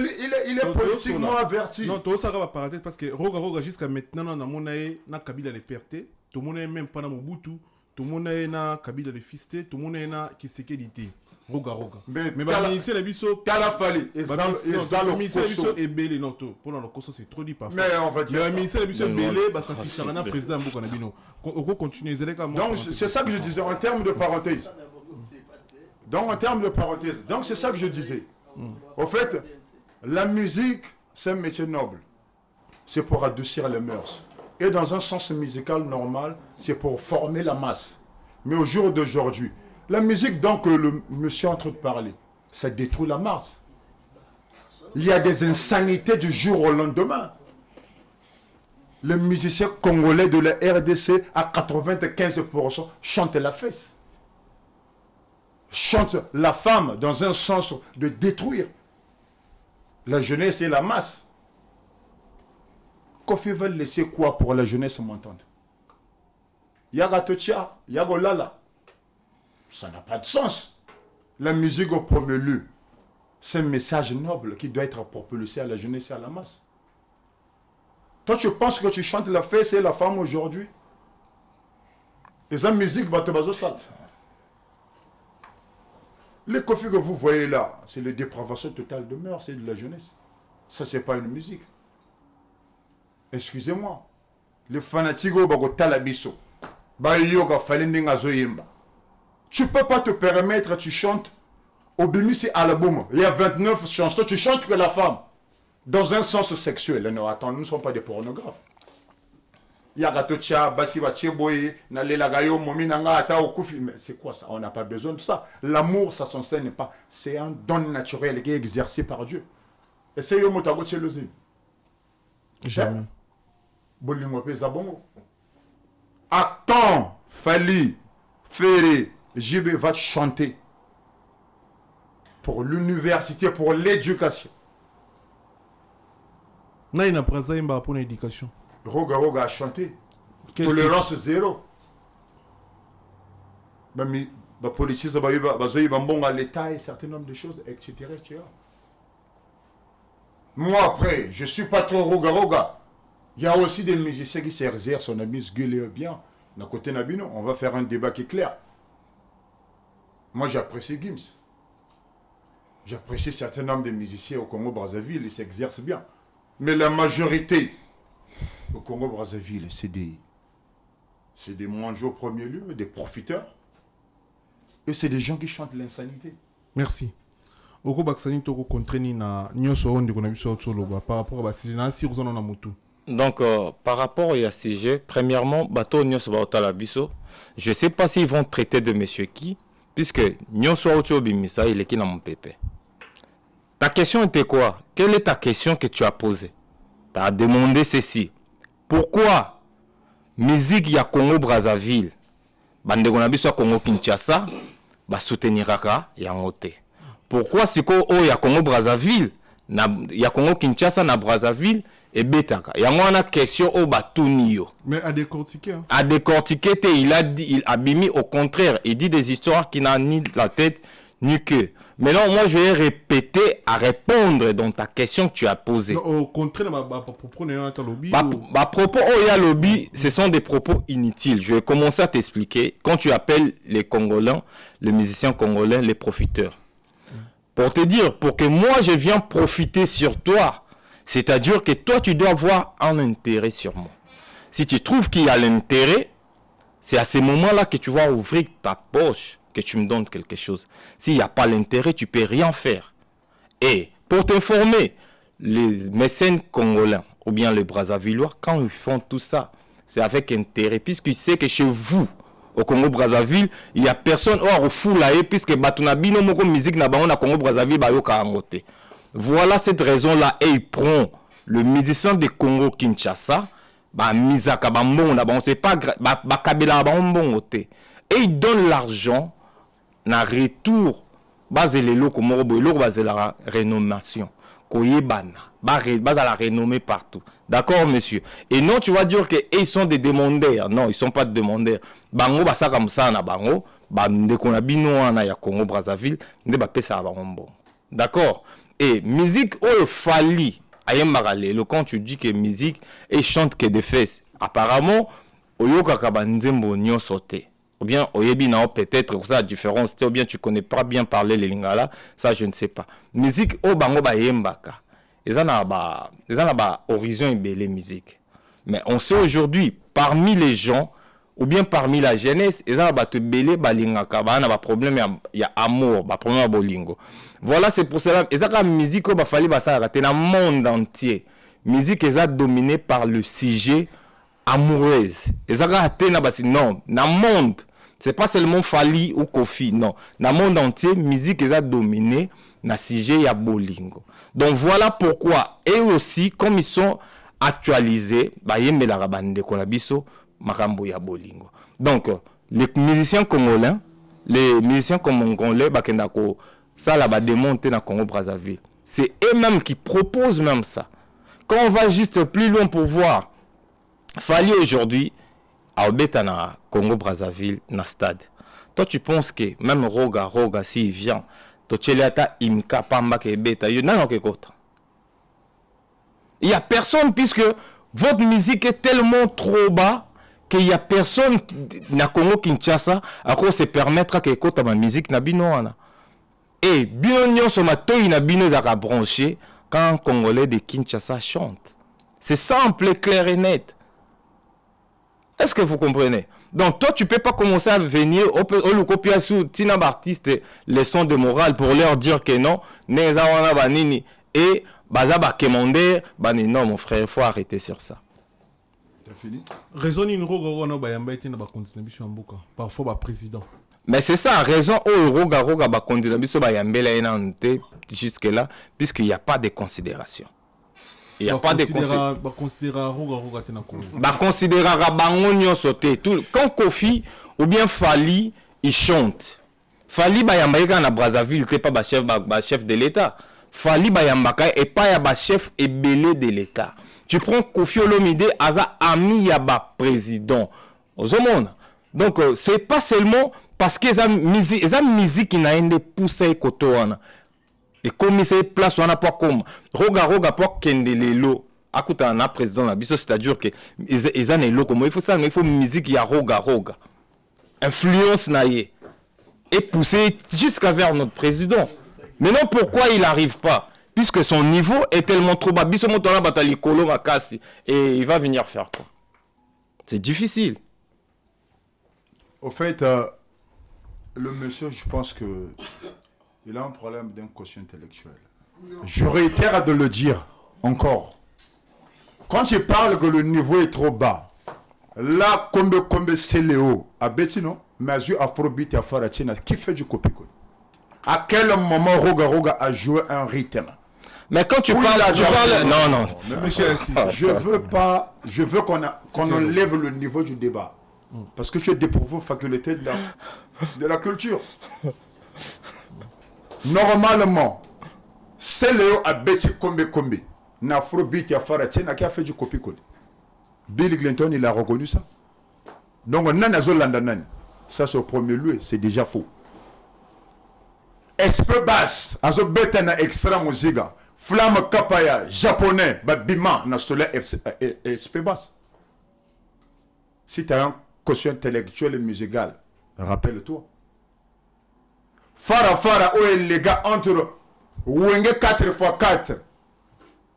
Speaker 2: il est politiquement averti.
Speaker 3: Non, tout ça, la parenthèse parce que Roga, jusqu'à maintenant, on a Kabila les pertés. Tout le monde est même pas dans Mobutu. Tout le monde est dans Kabila les fistés. Tout le monde est dans Kisekedi. Roga. Mais le ministère de Bisso.
Speaker 2: Talafali.
Speaker 3: Le ministère de Bisso est belé. Non, pour le Koso, c'est trop dit parfois.
Speaker 2: Mais on va dire.
Speaker 3: Mais le ministère de Bisso est belé. Ça fiche un président. On va continuer.
Speaker 2: Donc, c'est ça que je disais en termes de parenthèse. Donc, c'est ça que je disais. Au fait, la musique, c'est un métier noble. C'est pour adoucir les mœurs. Et dans un sens musical normal, c'est pour former la masse. Mais au jour d'aujourd'hui, la musique dont le monsieur est en train de parler, ça détruit la masse. Il y a des insanités du jour au lendemain. Les musiciens congolais de la RDC, à 95%, chantent la fesse. Chantent la femme dans un sens de détruire la jeunesse et la masse. Kofi veut laisser quoi pour la jeunesse montante? Yaga Totia, Yago Lala. Ça n'a pas de sens. La musique au premier lieu, c'est un message noble qui doit être propulsé à la jeunesse et à la masse. Toi, tu penses que tu chantes la fesse et la femme aujourd'hui? Et ça, musique va te baser ça. Les Kofi que vous voyez là, c'est la dépravation totale de mœurs, c'est de la jeunesse. Ça, c'est pas une musique. Excusez-moi. Les fanatiques au Talabiso, Bayoga Falendinga Zoyemba. Tu ne peux pas te permettre, tu chantes au Bimisi album. Il y a 29 chansons, tu chantes que la femme. Dans un sens sexuel. Non, attends, nous ne sommes pas des pornographes. Il y a Gatocha, Basiba Cheboye, Nalelagayo, Mominanga, Ata, Okufi. Mais c'est quoi ça? On n'a pas besoin de ça. L'amour, ça s'enseigne pas. C'est un don naturel qui est exercé par Dieu. Essayez de motago chelozim.
Speaker 3: Jamais.
Speaker 2: Bolingo pesa bongo. À quand Fali, Ferré, JB va chanter pour l'université, pour l'éducation?
Speaker 3: Il n'a pas pour l'éducation.
Speaker 2: Roga a chanté. Tolérance zéro. Mais la police va à l'État et certains nombre de choses, etc. Moi après, je ne suis pas trop Roga. Il y a aussi des musiciens qui s'exercent, son ami se gueule bien. D'un côté Nabino, on va faire un débat qui est clair. Moi j'apprécie Gims. J'apprécie certains nombres de musiciens au Congo-Brazzaville, ils s'exercent bien. Mais la majorité au Congo-Brazzaville, c'est des mangeaux au premier lieu, des profiteurs. Et c'est des gens qui chantent l'insanité.
Speaker 3: Merci. Oko Baksani toko kontreni na nyoso onde kona biso tsoloba par rapport à basi na si ozona na mutu.
Speaker 4: Donc, par rapport à sujet, premièrement, bateau nyos baotala biso. Je sais pas s'ils vont traiter de monsieur qui, puisque nyos auto bimisa il est qui dans mon pépé. Ta question était quoi? Quelle est ta question que tu as posée? Tu as demandé ceci. Pourquoi musique ya Congo Brazzaville, bande kona biso Congo Kinshasa, ba souteniraka ya ngote? Pourquoi siko o ya Congo Brazzaville, na ya Congo Kinshasa na Brazzaville et betaka? Il y a une question au Batunio.
Speaker 3: Mais à décortiquer. Hein.
Speaker 4: À décortiquer, il a dit, il a mis au contraire. Il dit des histoires qui n'ont ni la tête ni queue. Mais non, moi je vais répéter à répondre dans ta question que tu as posée.
Speaker 3: Non, au contraire, ma propos n'est pas lobby.
Speaker 4: Ma propos au ya lobby, ce sont des propos inutiles. Je vais commencer à t'expliquer. Quand tu appelles les Congolais, les musiciens congolais, les profiteurs. Pour te dire, pour que moi je viens profiter sur toi. C'est-à-dire que toi, tu dois avoir un intérêt sur moi. Si tu trouves qu'il y a l'intérêt, c'est à ce moment-là que tu vas ouvrir ta poche, que tu me donnes quelque chose. S'il n'y a pas l'intérêt, tu ne peux rien faire. Et pour t'informer, les mécènes congolais ou bien les Brazzavillois, quand ils font tout ça, c'est avec intérêt, puisqu'ils savent que chez vous, au Congo-Brazzaville, il n'y a personne au fou là, puisque Batunabino, moko musique na bango na Congo-Brazzaville, ba yo ka angote. Voilà cette raison-là, et il prend le musicien de Congo Kinshasa, bah misaka bambon na bon c'est pas bah kabila bambon et il donne l'argent na retour basé les locaux morobo loko basé la rénommation koyebana basé la renommée partout. D'accord monsieur? Et non tu vas dire que ils sont des demandeurs. Non, ils sont pas des demandeurs. Bango basa comme ça na bango, ba ndeko na bino wana ya Congo Brazzaville, nde ba pesa bango. D'accord? Et musique oh fali ayembarale quand tu dis que musique et chante que des fesses apparemment oyoka kabanzembo nyonso te ou bien oyebi na peut-être ça la différence ou bien tu connais pas bien parler les lingala ça je ne sais pas musique o bango bayembaka ezana ba horizon ibele musique mais on sait aujourd'hui parmi les gens ou bien parmi la jeunesse ezana ba te belé balingaka ba na ba problème ya amour ba problème ya bolingo. Voilà, c'est pour cela. Et ça, la musique, il fallait que dans le monde entier, la musique est dominée par le sujet amoureuse. Et ça, non, dans le monde, ce n'est pas seulement Fali ou Kofi, non. Dans le monde entier, la musique est dominée par le sujet ya bolingo. Donc voilà pourquoi, et aussi, comme ils sont actualisés, donc, les musiciens congolais, ça là-bas démonter dans Congo Brazzaville. C'est eux-mêmes qui proposent même ça. Quand on va juste plus loin pour voir, Fali aujourd'hui, à Obetana, Congo Brazzaville, dans le stade. Toi tu penses que même Roga, s'il vient, toi tu es Imka, Pamba, Beta, il n'y a personne puisque votre musique est tellement trop bas qu'il n'y a personne dans Congo Kinshasa à quoi se permettre que écoute ma musique na binoana. Et bien sur ma toy na bino zaka branché quand un Congolais de Kinshasa chante. C'est simple, clair et net. Est-ce que vous comprenez? Donc toi tu peux pas commencer à venir au copier sous tina artiste leçon de morale pour leur dire que non, neza wana banini et baza ba commander bani non mon frère, il faut arrêter sur ça.
Speaker 3: T'as fini? Raison une rogo na bayamba ete na ba contribution mboka. Parfois ba président.
Speaker 4: Mais c'est ça, raison au roga ba contribution biso ba yambela enante jusque là puisqu'il n'y a pas de considération. Il n'y a pas de considération. Considérer bango nyonso te. Quand Kofi ou bien Fali il chante. Fali bayambaka na Brazzaville t'es pas chef de l'État. Fali bayambaka et pas ya chef ebele de l'État. Tu prends Kofi Olomide aza ami ya ba président. Ozomona. Donc c'est pas seulement parce que eza musique qui n'a ende poussé kotoana. Et comme c'est place on a pas comme roga pour kendelelo akuta na président la biso c'est-à-dire que ils ont loko il faut ça il faut musique ya roga influence naie et pousser jusqu'à vers notre président. Maintenant pourquoi il arrive pas puisque son niveau est tellement trop bas biso motona batali kolo makasi et il va venir faire quoi? C'est difficile.
Speaker 2: Au fait Le monsieur, je pense que il a un problème d'un quotient intellectuel. Je réitère de le dire encore. Quand je parle que le niveau est trop bas, là, comme c'est Léo, à Betino, mais à Afrobeat et à Farachina, qui fait du copie-colle? À quel moment Roga a joué un rythme?
Speaker 4: Mais quand tu parles, non.
Speaker 2: Je veux qu'on enlève le niveau du débat. Parce que tu es dépourvu faculté de la culture. Normalement, c'est Léo à Betty Kombe. N'Afrobeat et Farachina qui a fait du copie-colle. Bill Clinton, il a reconnu ça. Donc, ça c'est au premier lieu, c'est déjà faux. Esprit basse, azo beta na extra musiga, flamme kapaya, japonais, babima na solaire esprit basse. Si tu as un quotient intellectuel et musical, rappelle-toi. Fara, où est les gars entre Wenge 4x4,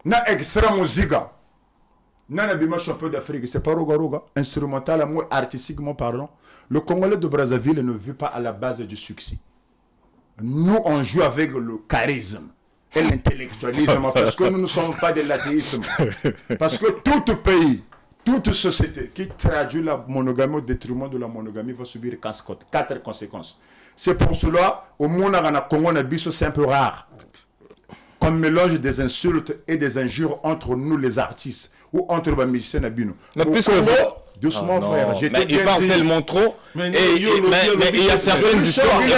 Speaker 2: na extra musiga, na bima champion d'Afrique, c'est pas Roga, instrumentalement, artistiquement parlant. Le Congolais de Brazzaville ne vit pas à la base du succès. Nous, on joue avec le charisme et l'intellectualisme parce que nous ne sommes pas de l'athéisme. Parce que tout pays, toute société qui traduit la monogamie au détriment de la monogamie va subir 4 conséquences. C'est pour cela, au monde, Congo, c'est un peu rare. Qu'on mélange des insultes et des injures entre nous, les artistes, ou entre les musiciens Nabino. Doucement, frère.
Speaker 4: Mais il parle tellement trop. Mais il y a certaines histoires. Il y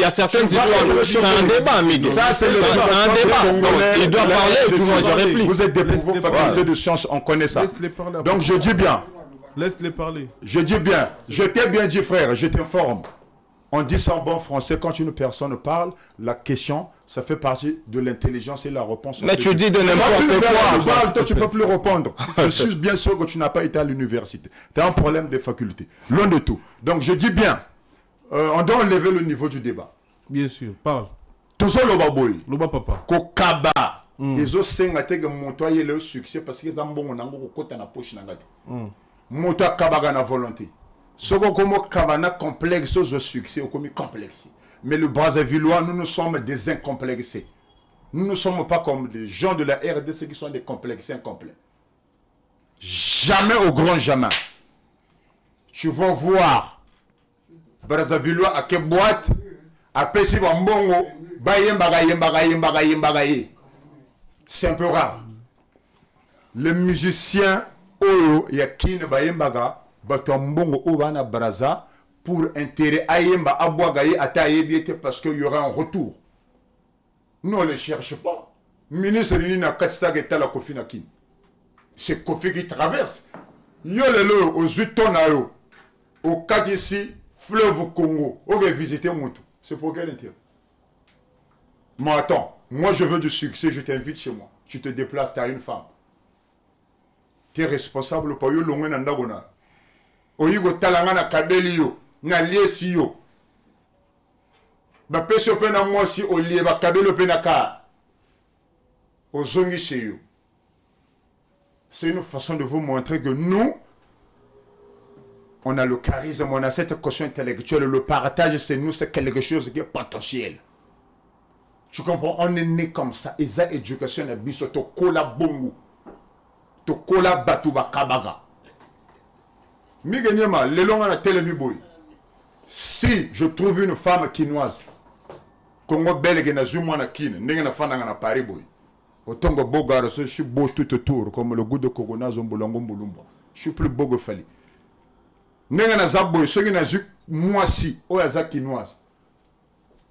Speaker 4: a certaines histoires. C'est un débat, amigo.
Speaker 2: Ça, c'est le
Speaker 4: débat. C'est un débat. Il doit parler, tout le monde, je réplique.
Speaker 2: Vous êtes des pauvres facultés de sciences, on connaît ça. Donc, je dis bien.
Speaker 3: Laisse-les parler.
Speaker 2: Je dis bien. Je t'ai bien dit, frère. Je t'informe. On dit ça en bon français, quand une personne parle, la question, ça fait partie de l'intelligence et la réponse.
Speaker 4: Mais tu dis de n'importe quoi.
Speaker 2: Toi, tu ne peux plus répondre. Je suis bien sûr que tu n'as pas été à l'université. Tu as un problème de faculté. Loin de tout. Donc, je dis bien, on doit enlever le niveau du débat.
Speaker 3: Bien sûr, parle.
Speaker 2: Tout ça, le baboy.
Speaker 3: Le papa.
Speaker 2: Kokaba. Les autres, c'est que montoyer le succès parce qu'ils ont bon, on a un côté dans la poche. Montoyer kabaga na volonté. Ce qu'on a complexe au succès, au commis complexe. Mais le Brazzavillois, nous sommes des incomplexés. Nous ne sommes pas comme les gens de la RDC qui sont des complexés incomplets. Jamais au grand jamais. Tu vas voir Brazzavillois à quelle boîte, à Pessi Bambongo, c'est un peu rare. Les musiciens, Oyo, Yakin, Bayembaga, Batombongo Obana Braza pour intérêt Ayemba Abouagaye Atayebiete parce qu'il y aura un retour. Nous on ne les cherche pas. Ministre Nina Katsageta la Kofi Nakin. C'est Kofi qui traverse. Yolelo aux Utonayo, au Kadissi, fleuve Congo, on va visiter Moutou. C'est pour quel intérêt? Mais attends, moi je veux du succès, je t'invite chez moi. Tu te déplaces, tu as une femme. Tu es responsable pour yo longue nandagona. Oyigo talanga na kabeli yo na liesi yo ba peso pe na mwasi olie ba kabelo pe na ka ozongi chez yo. C'est une façon de vous montrer que nous on a le charisme, on a cette caution intellectuelle, le partage c'est nous, c'est quelque chose qui est potentiel. Tu comprends? On est né comme ça. Et ça, éducation na biso to kola bongo to kola batu ba kabaga. Si je trouve une femme kinoise, Congo belge na zuma na kin, ndenge na fana na Paris boy. Otongo bogara je suis beau tout autour comme le goût de Kogona zombolongo mbulumba. Je suis plus beau que Fali. Ndenge na zaboy, ceux qui na zu moi si o ya za kinoise.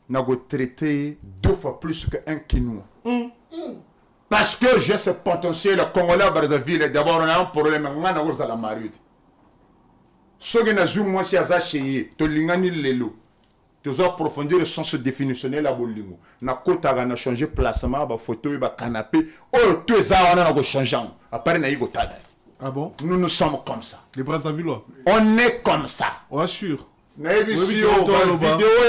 Speaker 2: Na go traiter 2 fois plus qu'un kinois. Parce que j'ai ce potentiel congolais à Brazzaville, d'abord on a un problème ngana oza la marute. Soki na zu moi si azaché to lingani lelo to zo approfondir le sens définitionnel la bolingo na kota na changer placement ba photo ba canapé oh to za wana na go changer après na yigo tada.
Speaker 3: Ah bon?
Speaker 2: Nous sommes comme ça.
Speaker 3: Les Brazzavillois.
Speaker 2: On est comme ça.
Speaker 3: On assure.
Speaker 2: Na vidéo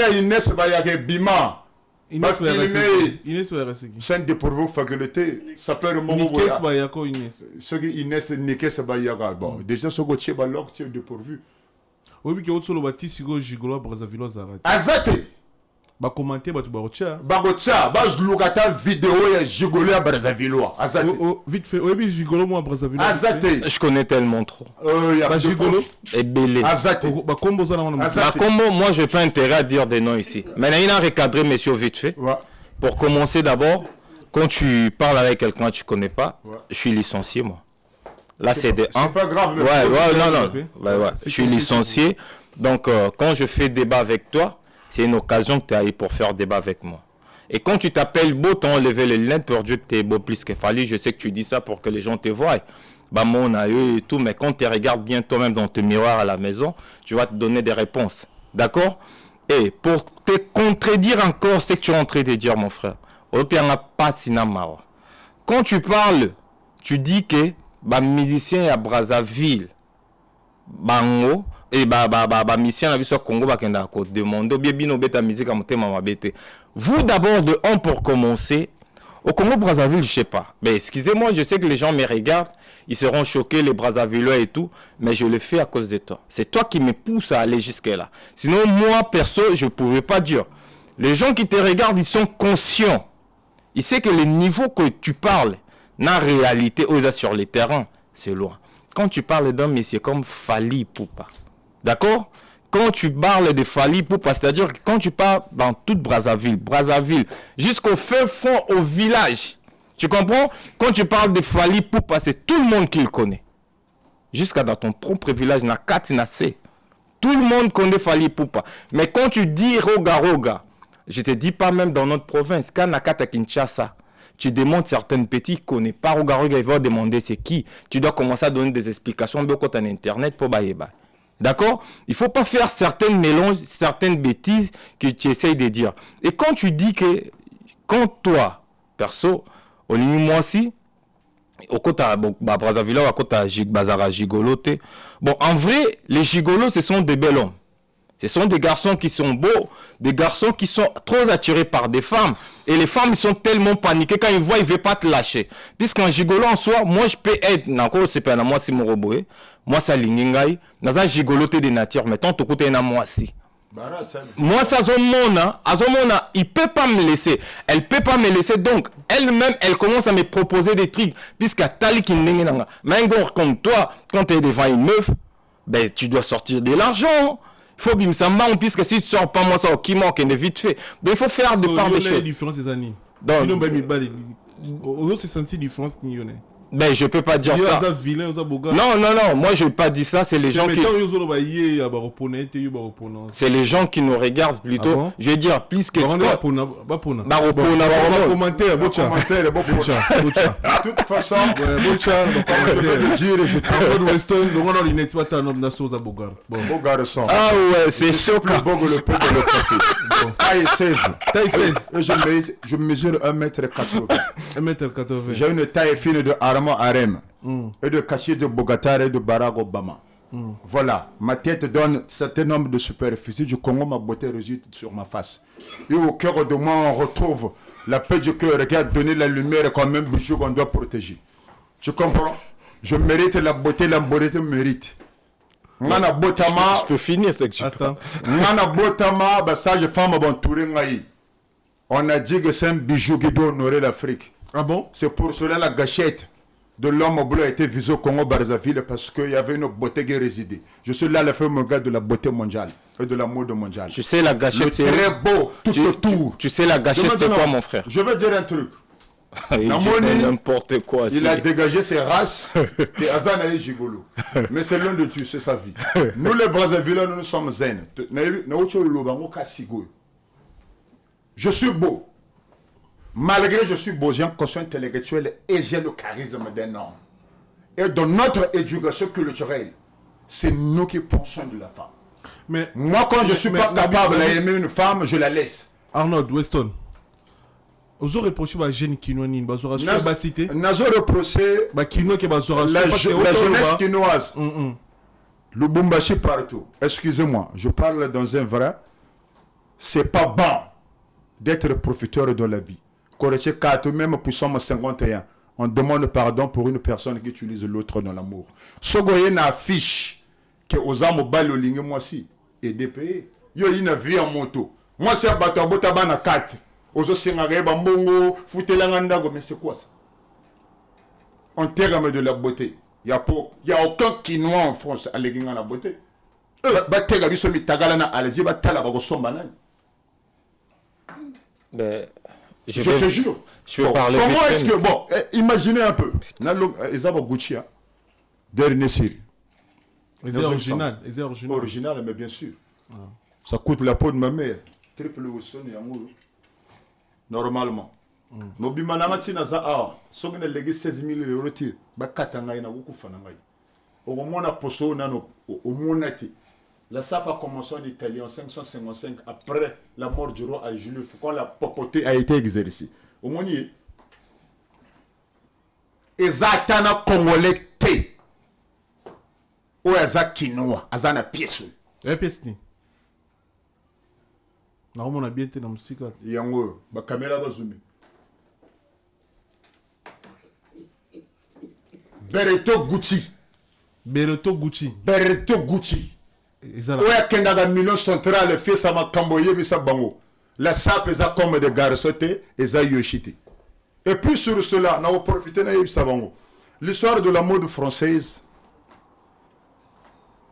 Speaker 2: ya Inès ba ya ke bima.
Speaker 3: Inès Bayareseki.
Speaker 2: C'est un dépourvu faculté. Ça peut remonter.
Speaker 3: Nikes Bayako Inès.
Speaker 2: Ce qui Inès Nikes Bayaka. Bon, déjà ce que tu es dépourvu.
Speaker 3: Oui, qui est le bâtiment Sigo Gigolo Brazzaville Zarate.
Speaker 2: Azate.
Speaker 3: Ba commenter ba tu barocha.
Speaker 2: Bagotcha, baz lugata vidéo ya Gigolo à Brazzaville. Azate.
Speaker 3: Vite fait, oui, Gigolo moi Brazzaville.
Speaker 2: Azate.
Speaker 4: Je connais tellement trop.
Speaker 2: Ya
Speaker 3: Gigolo
Speaker 4: et belé.
Speaker 2: Azate.
Speaker 3: Ba combo ça na
Speaker 4: La combo, moi je n'ai pas intérêt à dire des noms ici. Maintenant, il a recadré, monsieur, vite fait.
Speaker 2: Ouais.
Speaker 4: Pour commencer d'abord, quand tu parles avec quelqu'un que tu ne connais pas, je suis licencié, moi. Là, c'est des 1.
Speaker 2: C'est pas grave. Mais
Speaker 4: non. Je suis licencié. Donc, quand je fais débat avec toi, c'est une occasion que tu as pour faire débat avec moi. Et quand tu t'appelles beau, tu as enlevé les lunettes pour dire que tu es beau plus que Fali. Je sais que tu dis ça pour que les gens te voient. Bah, mon aïeux et tout. Mais quand tu regardes bien toi-même dans ton miroir à la maison, tu vas te donner des réponses. D'accord? Et pour te contredire encore ce que tu es en train de dire, mon frère, quand tu parles, tu dis que les musiciens à Brazzaville, bango, et musiciens à Congo, demander bien beta musique à vous d'abord de un pour commencer. Au Congo Brazzaville, je sais pas. Mais excusez-moi, je sais que les gens me regardent, ils seront choqués, les Brazzavillois et tout, mais je le fais à cause de toi. C'est toi qui me pousse à aller jusque-là. Sinon, moi, perso, je ne pouvais pas dire. Les gens qui te regardent, ils sont conscients. Ils savent que le niveau que tu parles, en réalité, sur les terrains, c'est loin. Quand tu parles d'un monsieur comme Fali Poupa, d'accord? Quand tu parles de Fali Poupa, c'est-à-dire que quand tu parles dans toute Brazzaville, jusqu'au feu fond, au village, tu comprends? Quand tu parles de Fali Poupa, c'est tout le monde qui le connaît. Jusqu'à dans ton propre village, na Katinase. Tout le monde connaît Fali Poupa. Mais quand tu dis Roga, je ne te dis pas même dans notre province, quand Nakata Kinshasa, tu demandes certaines petits qui ne connaissent pas Roga, ils vont demander c'est qui. Tu dois commencer à donner des explications beaucoup en internet pour baïeba. D'accord? Il ne faut pas faire certains mélanges, certaines bêtises que tu essayes de dire. Et quand tu dis que, quand toi, perso, au lieu moi aussi, au côté de Brazzaville, au côté de Bazara Gigolote. Bon, en vrai, les gigolos, ce sont des bel hommes. Ce sont des garçons qui sont beaux, des garçons qui sont trop attirés par des femmes. Et les femmes, ils sont tellement paniquées quand ils voient, ils ne veulent pas te lâcher. Puisqu'un gigolo en soi, moi, je peux être, moi, c'est mon robot. Moi, c'est l'ingingai. Dans un gigolote de nature, mais tant côté à moi, si. Moi, ça, il ne peut pas me laisser. Elle ne peut pas me laisser. Donc, elle-même, elle commence à me proposer des trucs. Puisqu'à Tali qui n'est pas. Mais comme toi, quand tu es devant une meuf, ben, tu dois sortir de l'argent. Il faut bien ça manque, puisque si tu ne sors pas, moi, ça, qui manque, est vite fait. Donc, il faut faire de part des choses. Il y a une
Speaker 3: différence ces années.
Speaker 4: Donc,
Speaker 3: c'est senti différence qu'il y a.
Speaker 4: Ben, je peux pas dire ça. Non, moi je vais pas dire ça, c'est les gens qui... C'est les gens qui nous regardent plutôt. Ah bon? Je vais dire plus que...
Speaker 2: De toute façon,
Speaker 4: ah ouais, c'est choquant.
Speaker 2: Taille 16. Je mesure 1m80.
Speaker 3: 1m80.
Speaker 2: J'ai une taille fine de Armand Harem et de cachet de Bogatar et de Barack Obama. Voilà, ma tête donne un certain nombre de superficies du Congo, ma beauté réside sur ma face. Et au cœur de moi, on retrouve la paix du cœur qui a donné la lumière comme un bijou qu'on doit protéger. Tu comprends? Je mérite la beauté me mérite.
Speaker 4: Je peux finir ce que tu
Speaker 3: attends.
Speaker 2: Sage femme on a dit que c'est un bijou qui doit honorer l'Afrique.
Speaker 3: Ah bon?
Speaker 2: C'est pour cela la gâchette de l'homme bleu a été visée au Congo Brazzaville parce qu'il y avait une beauté qui résidait. Je suis là le fameux gars de la beauté mondiale et de la mode mondiale.
Speaker 4: Tu sais la gâchette
Speaker 2: c'est très beau tout autour.
Speaker 4: Tu sais la gâchette c'est quoi mon frère?
Speaker 2: Je vais dire un truc.
Speaker 4: N'importe quoi.
Speaker 2: Il a dégagé ses races et Azan est gigolo. Mais c'est l'un de tu, c'est sa vie. Nous les Brazzaville, nous sommes zen. Je suis beau. Malgré que je suis beau, j'ai un quotient intellectuel et j'ai le charisme d'un homme. Et dans notre éducation culturelle, c'est nous qui pensons de la femme. Mais moi, quand je ne suis pas capable d'aimer une femme, je la laisse.
Speaker 3: Arnold Weston. Vous avez reproché à jeune Kinoani, vous avez cité.
Speaker 2: Nous avons reproché la jeunesse quinoise. Le Bumbashi partout. Excusez-moi, je parle dans un vrai. C'est pas bon d'être profiteur de la vie. Même pour 51, on demande pardon pour une personne qui utilise l'autre dans l'amour. Sogoye na affiche que aux âmes bal olingue moi si et DPE yo ina vie en moto moi c'est bato bota bana 4 ozo sengare ba mbongo futelanga ndago mais c'est quoi ça en termes de la beauté il y a aucun Quinois en France à l'église la beauté ba tega biso mi tagala na alaji ba tala ba ko somba nani je te jure
Speaker 4: je vais parler
Speaker 2: comment est-ce que bon imaginez un peu Ezaba Gucci dernier série
Speaker 3: Les original,
Speaker 2: original mais bien sûr ça coûte la peau de ma mère triple son et amour normalement no bimana matina za sogene legi 16 000 € ti ba katanga ina kukufa na ngai au mona poso nano au monati la SAP a commencé en Italie en 555 après la mort du roi Jules quand la papauté a été exercée au moni ezatana congolais te o Quinois azana pièce
Speaker 3: pièce ni na on bien été dans musique
Speaker 2: yango ba caméra ba zoom Bereto Gucci oya kendaga million centrale fait ça ma kamboye bisa bango la SAP eza comme de garçote eza yoshite et puis sur cela na profiter na bisa bango l'histoire de la mode française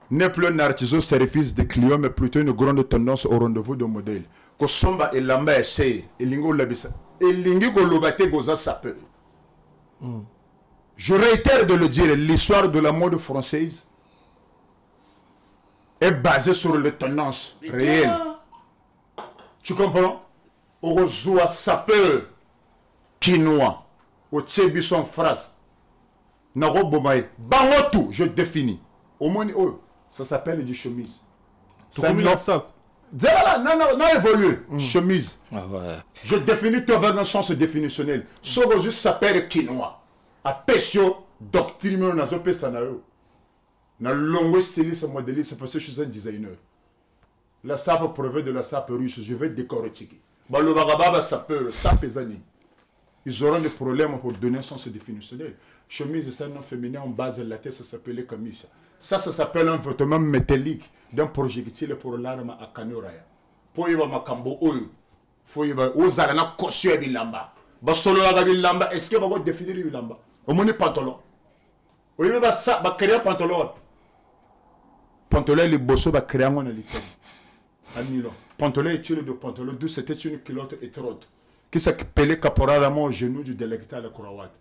Speaker 2: n'est plus un artisan service de clients mais plutôt une grande tendance au rendez-vous de modèles ko somba elamba ese elingo labisa elingi ko lobate goza sapeur je réitère de le dire l'histoire de la mode française est basée sur les tendances réelles. Tu comprends? Orozoa sapeur Quinois au Tchébisson phrase Narobomae Bangotou je définis au moins ça s'appelle du chemise.
Speaker 3: Ça
Speaker 2: non évolué chemise. Je définis toi dans un sens définitionnel. Sorozu sapeur Quinois a pesio doctrine na zo pesa na yo. Na longo styliste modéliste parce que je suis un designer. La SAP provient de la SAP russe, je vais décortiquer. Balobagaba sapeur, SAP ezani. Ils auront des problèmes pour donner un sens définitionnel. Chemise c'est un nom féminin en base de la tête, ça s'appelle camisa. Ça s'appelle un vêtement métallique d'un projectile pour l'arme à Kanoraya. Pour y avoir makambo oyo. Faut y avoir ozara na kosyo bilamba. Ba solo la bilamba, est-ce que va définir bilamba? Au moins pantalon. Oui mais ça va créer pantalon. Pantalon les bosso va créer en Italie. À Milan. Pantalon est tiré de pantalon d'où c'était une culotte étroite qui s'appelait caporalement au genou du délecteur de Croate.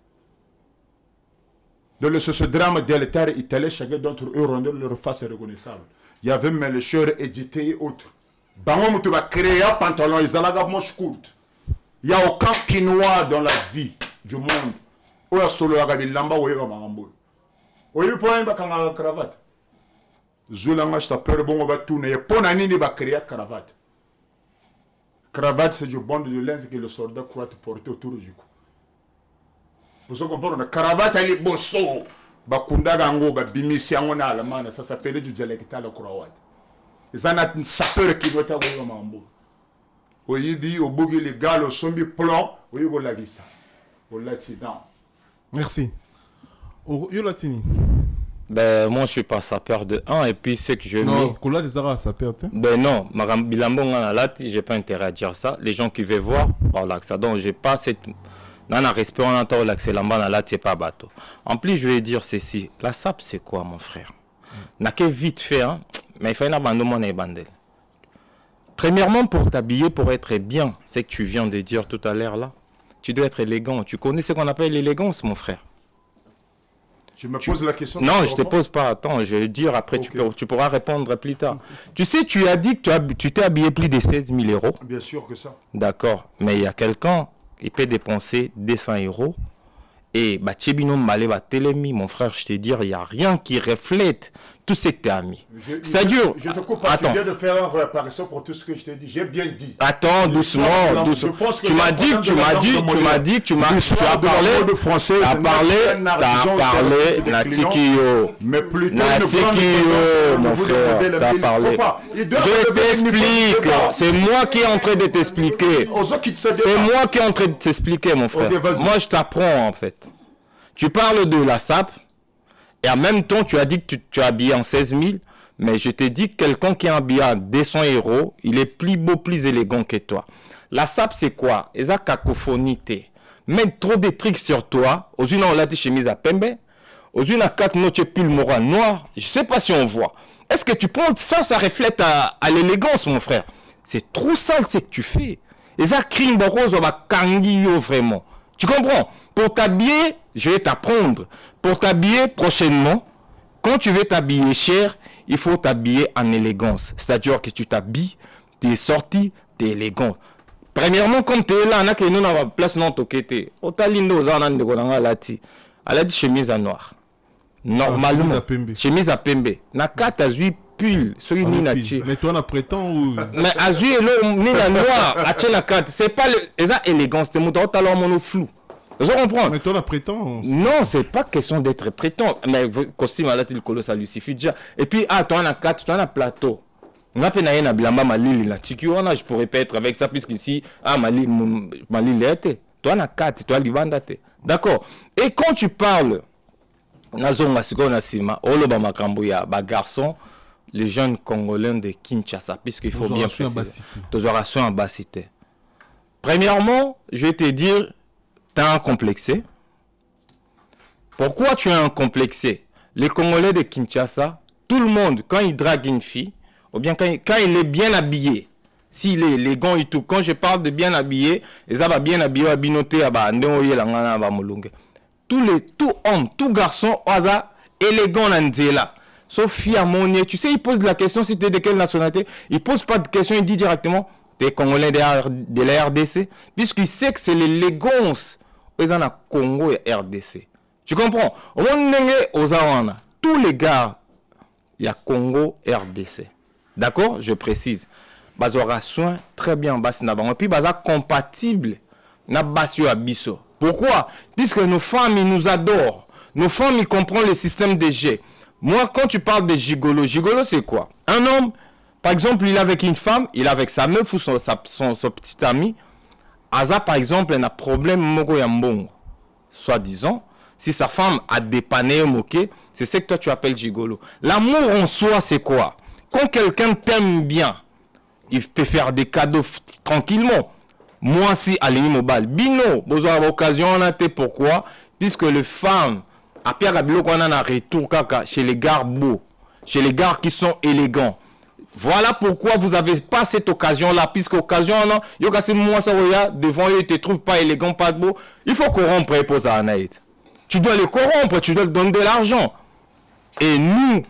Speaker 2: Dans le sociodrame délétère italien, chacun d'entre eux rendait leur face reconnaissable. Il y avait Melchior édité et autres. Bango tu vas créer un pantalon, ils allaient avoir manche courte. Il n'y a aucun Quinois dans la vie du monde. Ou à solo à Gabilamba ou à Marambo. Ou il peut y avoir une cravate. Zulanga, je t'appelle bon, on va tourner. Et pour nani, il va créer une cravate. Cravate, c'est du bande de laine que le soldat croate porter autour du cou. Vous comprenez, la cravate, elle est bosso. Bakunda gango, bimisi en allemand, ça s'appelle du dialectal croate. Ils en ont un sapeur qui doit être au Mambo. Au Yibi, au Bougi, les gars, au Sombi plan, au Yibo Lagisa. Au Latidan.
Speaker 3: Merci. Yo Latini.
Speaker 4: Ben, moi, je suis pas sapeur de 1 et puis c'est que je
Speaker 3: non, Koula des Arabes sapeur.
Speaker 4: Ben non, Bilambon à la j'ai pas intérêt à dire ça. Les gens qui veulent voir, voilà, ça donc j'ai pas cette non, respect on entend là que c'est l'amba là, c'est pas bateau. En plus, je vais dire ceci, la SAP c'est quoi mon frère? N'a que vite fait hein, mais il faut une abandon et bandel. Premièrement pour t'habiller pour être bien, c'est que tu viens de dire tout à l'heure là. Tu dois être élégant. Tu connais ce qu'on appelle l'élégance mon frère?
Speaker 2: Tu me poses la question.
Speaker 4: Non, je ne te pose pas. Attends, je vais dire après, okay. tu pourras répondre plus tard. Tu sais, tu as dit que tu t'es habillé plus de 16 000 €.
Speaker 2: Bien sûr que ça.
Speaker 4: D'accord. Mais il y a quelqu'un qui peut dépenser 200 €. Et Tchébino Mbalé va télémi, mon frère, je te dis, il n'y a rien qui reflète tout ce que tu as mis. C'est-à-dire.
Speaker 2: Je te coupe pas, tu viens de faire une réparation pour tout ce que je t'ai dit. J'ai bien dit.
Speaker 4: Attends, doucement. Tu m'as dit, tu as parlé de français. Tu as parlé, Natikio.
Speaker 2: Mais plutôt,
Speaker 4: mon frère, tu as parlé. Je t'explique. C'est moi qui est en train de t'expliquer. C'est moi qui est en train de t'expliquer, mon frère. Moi, je t'apprends, en fait. Tu parles de la SAP. Et en même temps, tu as dit que tu es habillé en 16 000. Mais je te dis, quelqu'un qui est habillé à 200 €, il est plus beau, plus élégant que toi. La sape, c'est quoi? Et ça, cacophonie. Mettre trop de trucs sur toi. Aux unes, on a des chemises à pembe. Aux unes, à 4 notes, pull moral noir. Je sais pas si on voit. Est-ce que tu prends ça, ça reflète à l'élégance, mon frère? C'est trop sale ce que tu fais. Et ça, crime rose, on va kangio vraiment. Tu comprends? Pour t'habiller, je vais t'apprendre. Pour t'habiller prochainement, quand tu veux t'habiller cher, il faut t'habiller en élégance. C'est-à-dire que tu t'habilles, tu es sorti, tu es élégant. Premièrement, comme tu es là, on a que nous dans la place non toquée. Otalindo, on a dit chemise à noir. Normalement, chemise à pembe. Na 4 à 8 pull, celui ni na chi.
Speaker 3: Mais toi, on a prétend ou.
Speaker 4: Mais à 8 ni na noir, à chi na 4. C'est pas l'élégance, c'est mon talon mono flou. Vous comprenez?
Speaker 3: Mais toi, on a prétend.
Speaker 4: Non, c'est pas question d'être prétend. Mais costume à la télé, ça lui suffit déjà. Et puis, toi, on a 4, toi, on a plateau. On a peine à y bilamba malili là. Je pourrais pas être avec ça, puisqu'ici, malili était. Toi, on a 4, toi, libanda te. D'accord. Et quand tu parles, nazonga siko na sima, oloba makambo ya ba garçon, les jeunes Congolais de Kinshasa, puisqu'il faut bien préciser. Tozoration en bas cité. Premièrement, je vais te dire, tu as un complexé. Pourquoi tu es un complexé? Les Congolais de Kinshasa, tout le monde, quand il drague une fille, ou bien quand il est bien habillé, s'il est élégant et tout, quand je parle de bien habillé, ils va bien habillé, abinoté, tout homme, tout garçon, élégant là. Sauf fille à Monier, tu sais, il pose la question si tu es de quelle nationalité. Il pose pas de question, il dit directement, tu es Congolais de la RDC, puisqu'il sait que c'est l'élégance aux Congo et RDC. Tu comprends? Au moment aux Awana, tous les gars, il y a Congo RDC. D'accord? Je précise. Bazora soin très bien bas na bango puis baza compatible na basio abiso. Pourquoi? Puisque nos femmes ils nous adorent. Nos femmes ils comprennent le système de G. Moi quand tu parles de gigolo, gigolo c'est quoi? Un homme par exemple, il est avec une femme, il est avec sa meuf ou son petit ami. Aza par exemple, il a un problème moko ya mbongo. Soi-disant, si sa femme a dépanné moqué, c'est ce que toi tu appelles gigolo. L'amour en soi c'est quoi? Quand quelqu'un t'aime bien, il peut faire des cadeaux tranquillement. Moi, si à l'immobilier, Bino, vous avez l'occasion, on a été pourquoi? Puisque les femmes, à Pierre Gabilo, on a un retour chez les gars beaux, chez les gars qui sont élégants. Voilà pourquoi vous n'avez pas cette occasion-là, puisque occasion, non, il y a moi, ça, devant eux, ils ne te trouvent pas élégant, pas beau. Il faut corrompre et poser à Anaïd. Tu dois les corrompre, tu dois leur donner de l'argent. Et nous,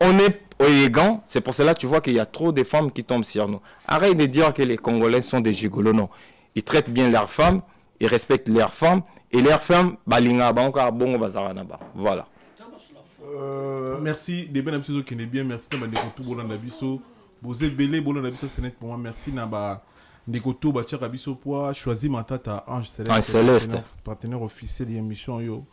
Speaker 4: on est élégant, c'est pour cela que tu vois qu'il y a trop de femmes qui tombent sur nous. Arrête de dire que les Congolais sont des gigolos, non. Ils traitent bien leurs femmes, ils respectent leurs femmes, et leurs femmes, voilà.
Speaker 3: Merci, des bonnes émissions qui n'est bien, merci de tout Bolanda Bisso. Vous êtes belé, Bolanda Bisso, c'est net pour moi, merci Naba. Ndekoto, Bachaka Bisso, choisi ma tata Ange
Speaker 4: Céleste.
Speaker 3: Partenaire officiel de l'émission, yo.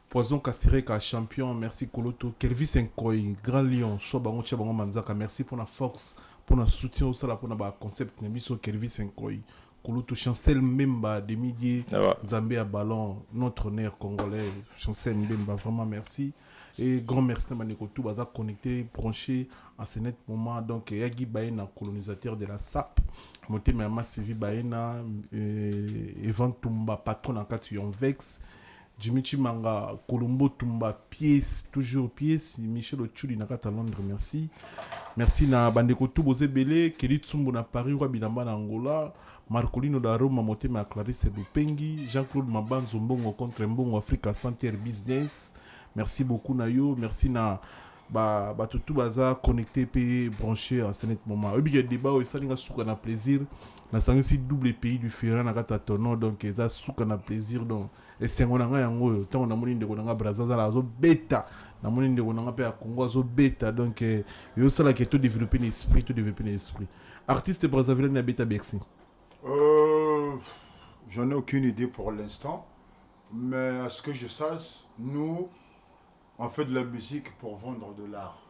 Speaker 3: Poison Kassireka, champion, merci Koloto. Kelvis Nkoy, Grand Lion, Sobango Chabango Manzaka, merci pour la force, pour le soutien au sala, pour le concept, Nemiso Kelvis Nkoy. Koloto, Chancel Memba, de midi, Zambé à ballon, notre nerf congolais, Chancel Memba, vraiment merci. Et grand merci à Manekoto, Baza connecté, branché à ce net moment. Donc, Yagi Baena, colonisateur de la SAP, Moté Mama Sivi Baena, Evan Tumba, patron en 4 Vex. Jimmy Chimanga, Colombo Tumba, pièce, toujours pièce. Michel Ochuli, Nakata Londres, merci. Merci na Bandeko Touboze Bele, Kelly Tsumbo na Paris, Roi Bilamba na Angola, Marcolino da Roma, Motema Clarisse Lupengi, Jean-Claude Mabanzo Mbongo contre Mbongo Africa Center Business. Merci beaucoup Nayo, merci na tout baza connecté et branché à ce moment. Il y a des débats où ça n'a souka na plaisir. Na sangi double pays du Ferrand na kata tono donc ça souka na plaisir donc et c'est on a yango tant on a moni ndeko na Brazzaville la zo beta na moni ndeko na pe à Congo zo beta donc yo ça la qui tout développer l'esprit artiste Brazzaville na beta Bexi.
Speaker 2: J'en ai aucune idée pour l'instant, mais à ce que je sache, nous on fait de la musique pour vendre de l'art.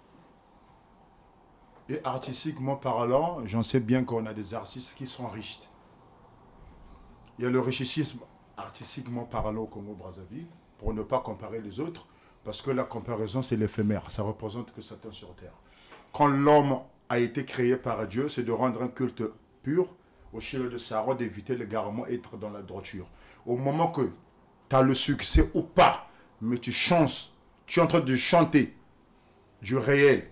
Speaker 2: Et artistiquement parlant, j'en sais bien qu'on a des artistes qui sont riches. Il y a le richisme artistiquement parlant au Congo-Brazzaville, pour ne pas comparer les autres. Parce que la comparaison, c'est l'éphémère. Ça représente que Satan sur terre. Quand l'homme a été créé par Dieu, c'est de rendre un culte pur, au Shiloh de Sarah, d'éviter l'égarement et être dans la droiture. Au moment que tu as le succès ou pas, mais tu chantes, tu es en train de chanter du réel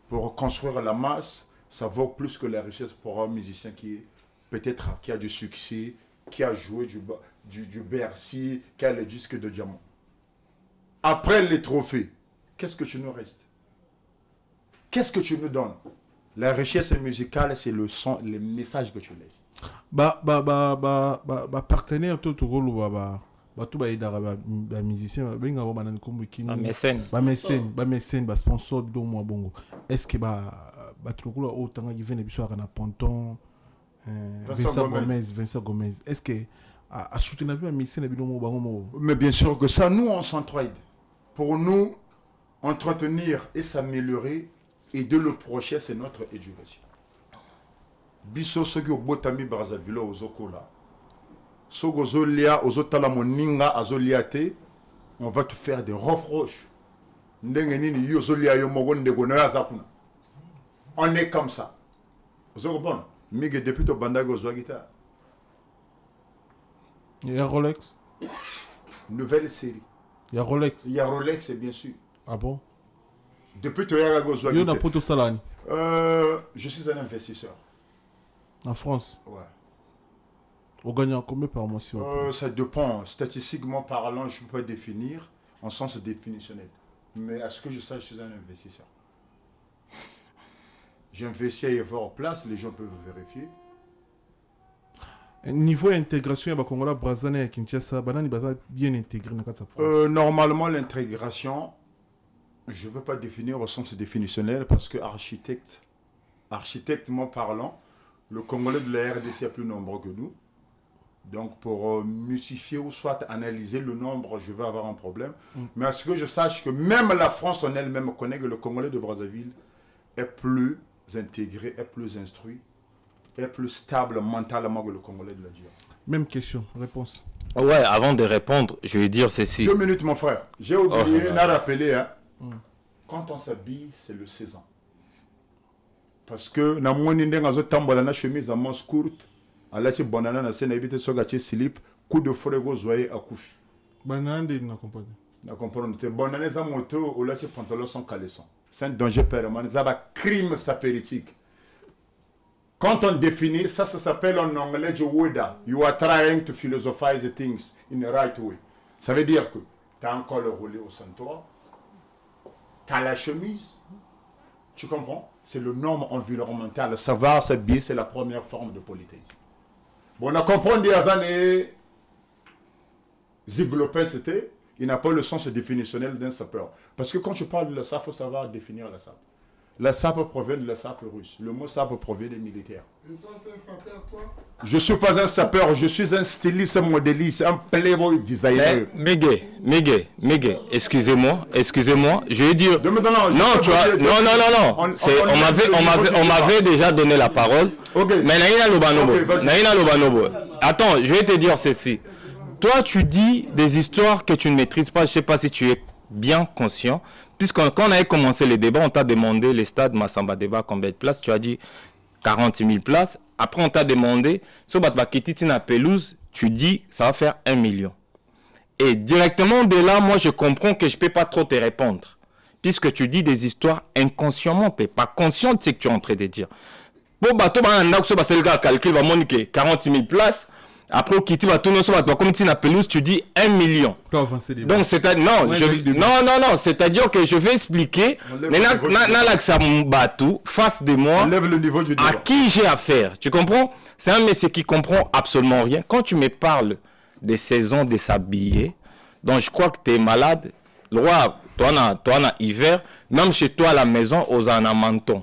Speaker 2: pour reconstruire la masse, ça vaut plus que la richesse pour un musicien qui peut-être qui a du succès, qui a joué du Bercy, qui a le disque de diamant. Après les trophées, qu'est-ce que tu nous restes? Qu'est-ce que tu nous donnes? La richesse musicale, c'est le son, les messages que tu laisses.
Speaker 3: Partenaire tout rôle tout musicien mécène sponsor do moi bongo. Est-ce que tout rôle autant il vient biso na Ponton Vincent Gomez. Est-ce que à soutenir un musicien na bino bango?
Speaker 2: Mais bien sûr que ça, nous on s'entraide pour nous entretenir et s'améliorer. Et de le prochain, c'est notre éducation. Biso soki obotami Brazzaville ozokola. Soki ozolia ozotala moninga azolia te, on va te faire des reproches. Ndenge nini yo ozolia yo moko ndeko na azakuna. On est comme ça. Vous comprenez? Mige depuis to bandago ozwa guitare.
Speaker 3: Il y a Rolex.
Speaker 2: Nouvelle série.
Speaker 3: Il y a Rolex.
Speaker 2: Il y a Rolex, bien sûr.
Speaker 3: Ah bon?
Speaker 2: Depuis que je suis un investisseur.
Speaker 3: En France?
Speaker 2: Ouais.
Speaker 3: On gagne combien par mois?
Speaker 2: Ça dépend. Statistiquement parlant, je ne peux pas définir en sens définitionnel. Mais à ce que je sache, je suis un investisseur. J'ai investi à y avoir en place, les gens peuvent vérifier.
Speaker 3: Niveau intégration, il y a Congola, Brazzaville et Kinshasa, bien intégré dans cette France.
Speaker 2: Normalement, l'intégration, je ne veux pas définir au sens définitionnel parce que architectement parlant, le Congolais de la RDC est plus nombreux que nous. Donc pour musifier ou soit analyser le nombre, je vais avoir un problème. Mais à ce que je sache que même la France en elle-même connaît que le Congolais de Brazzaville est plus intégré, est plus instruit, est plus stable mentalement que le Congolais de la DIA.
Speaker 3: Même question, réponse.
Speaker 4: Ouais, avant de répondre, je vais dire ceci.
Speaker 2: 2 minutes mon frère. J'ai oublié, n'a rappelé, hein. Quand on s'habille, c'est le 16 ans. Parce que na mwani ndenga zo tambola na chemise à manches courtes, ala ci banana na sena ibite soga ci slip, coup de frego zoye akufi.
Speaker 3: Banana de na comprendre.
Speaker 2: Na comprendre te banana za moto ou la ci pantalon sans caleçon. C'est un danger permanent, ça va crime sapéritique. Quand on définit, ça s'appelle en anglais du weda. You are trying to philosophize the things in the right way. Ça veut dire que tu as encore le roulé au centre. Tu as la chemise, tu comprends? C'est le norme environnemental. Savoir s'habiller, c'est la première forme de politesse. Bon, on a compris des années, Ziglopin, c'était, il n'a pas le sens définitionnel d'un sapeur. Parce que quand tu parles de la SAP, il faut savoir définir la SAP. La SAP provient de la SAP russe. Le mot SAP provient des militaires. Je ne suis pas un sapeur, je suis un styliste modéliste, un playboy designer.
Speaker 4: Mégué, excusez-moi, je vais dire...
Speaker 2: Non,
Speaker 4: on m'avait déjà donné la parole.
Speaker 2: Okay.
Speaker 4: Mais Naïna Lobanobo. Attends, je vais te dire ceci. Toi, tu dis des histoires que tu ne maîtrises pas, je ne sais pas si tu es bien conscient. Puisque quand on avait commencé les débats, on t'a demandé les stades Massamba Débat combien de places. Tu as dit 40 000 places. Après, on t'a demandé, sur Batbakititina pelouse, tu dis ça va faire 1 million. Et directement de là, moi, je comprends que je ne peux pas trop te répondre. Puisque tu dis des histoires inconsciemment, pas conscient de ce que tu es en train de dire. Pour bateau, c'est le gars calcul, 40 000 places. Après, au Kiti va tourner sur la comme tu pelouse, tu dis 1 million. Donc, c'est-à-dire, non, c'est-à-dire que je vais expliquer, mais face de moi, à qui j'ai affaire. Tu comprends? C'est un monsieur qui comprend absolument rien. Quand tu me parles des saisons de s'habiller, donc je crois que tu es malade. Le roi, toi, on a hiver, même chez toi à la maison, aux anamentons.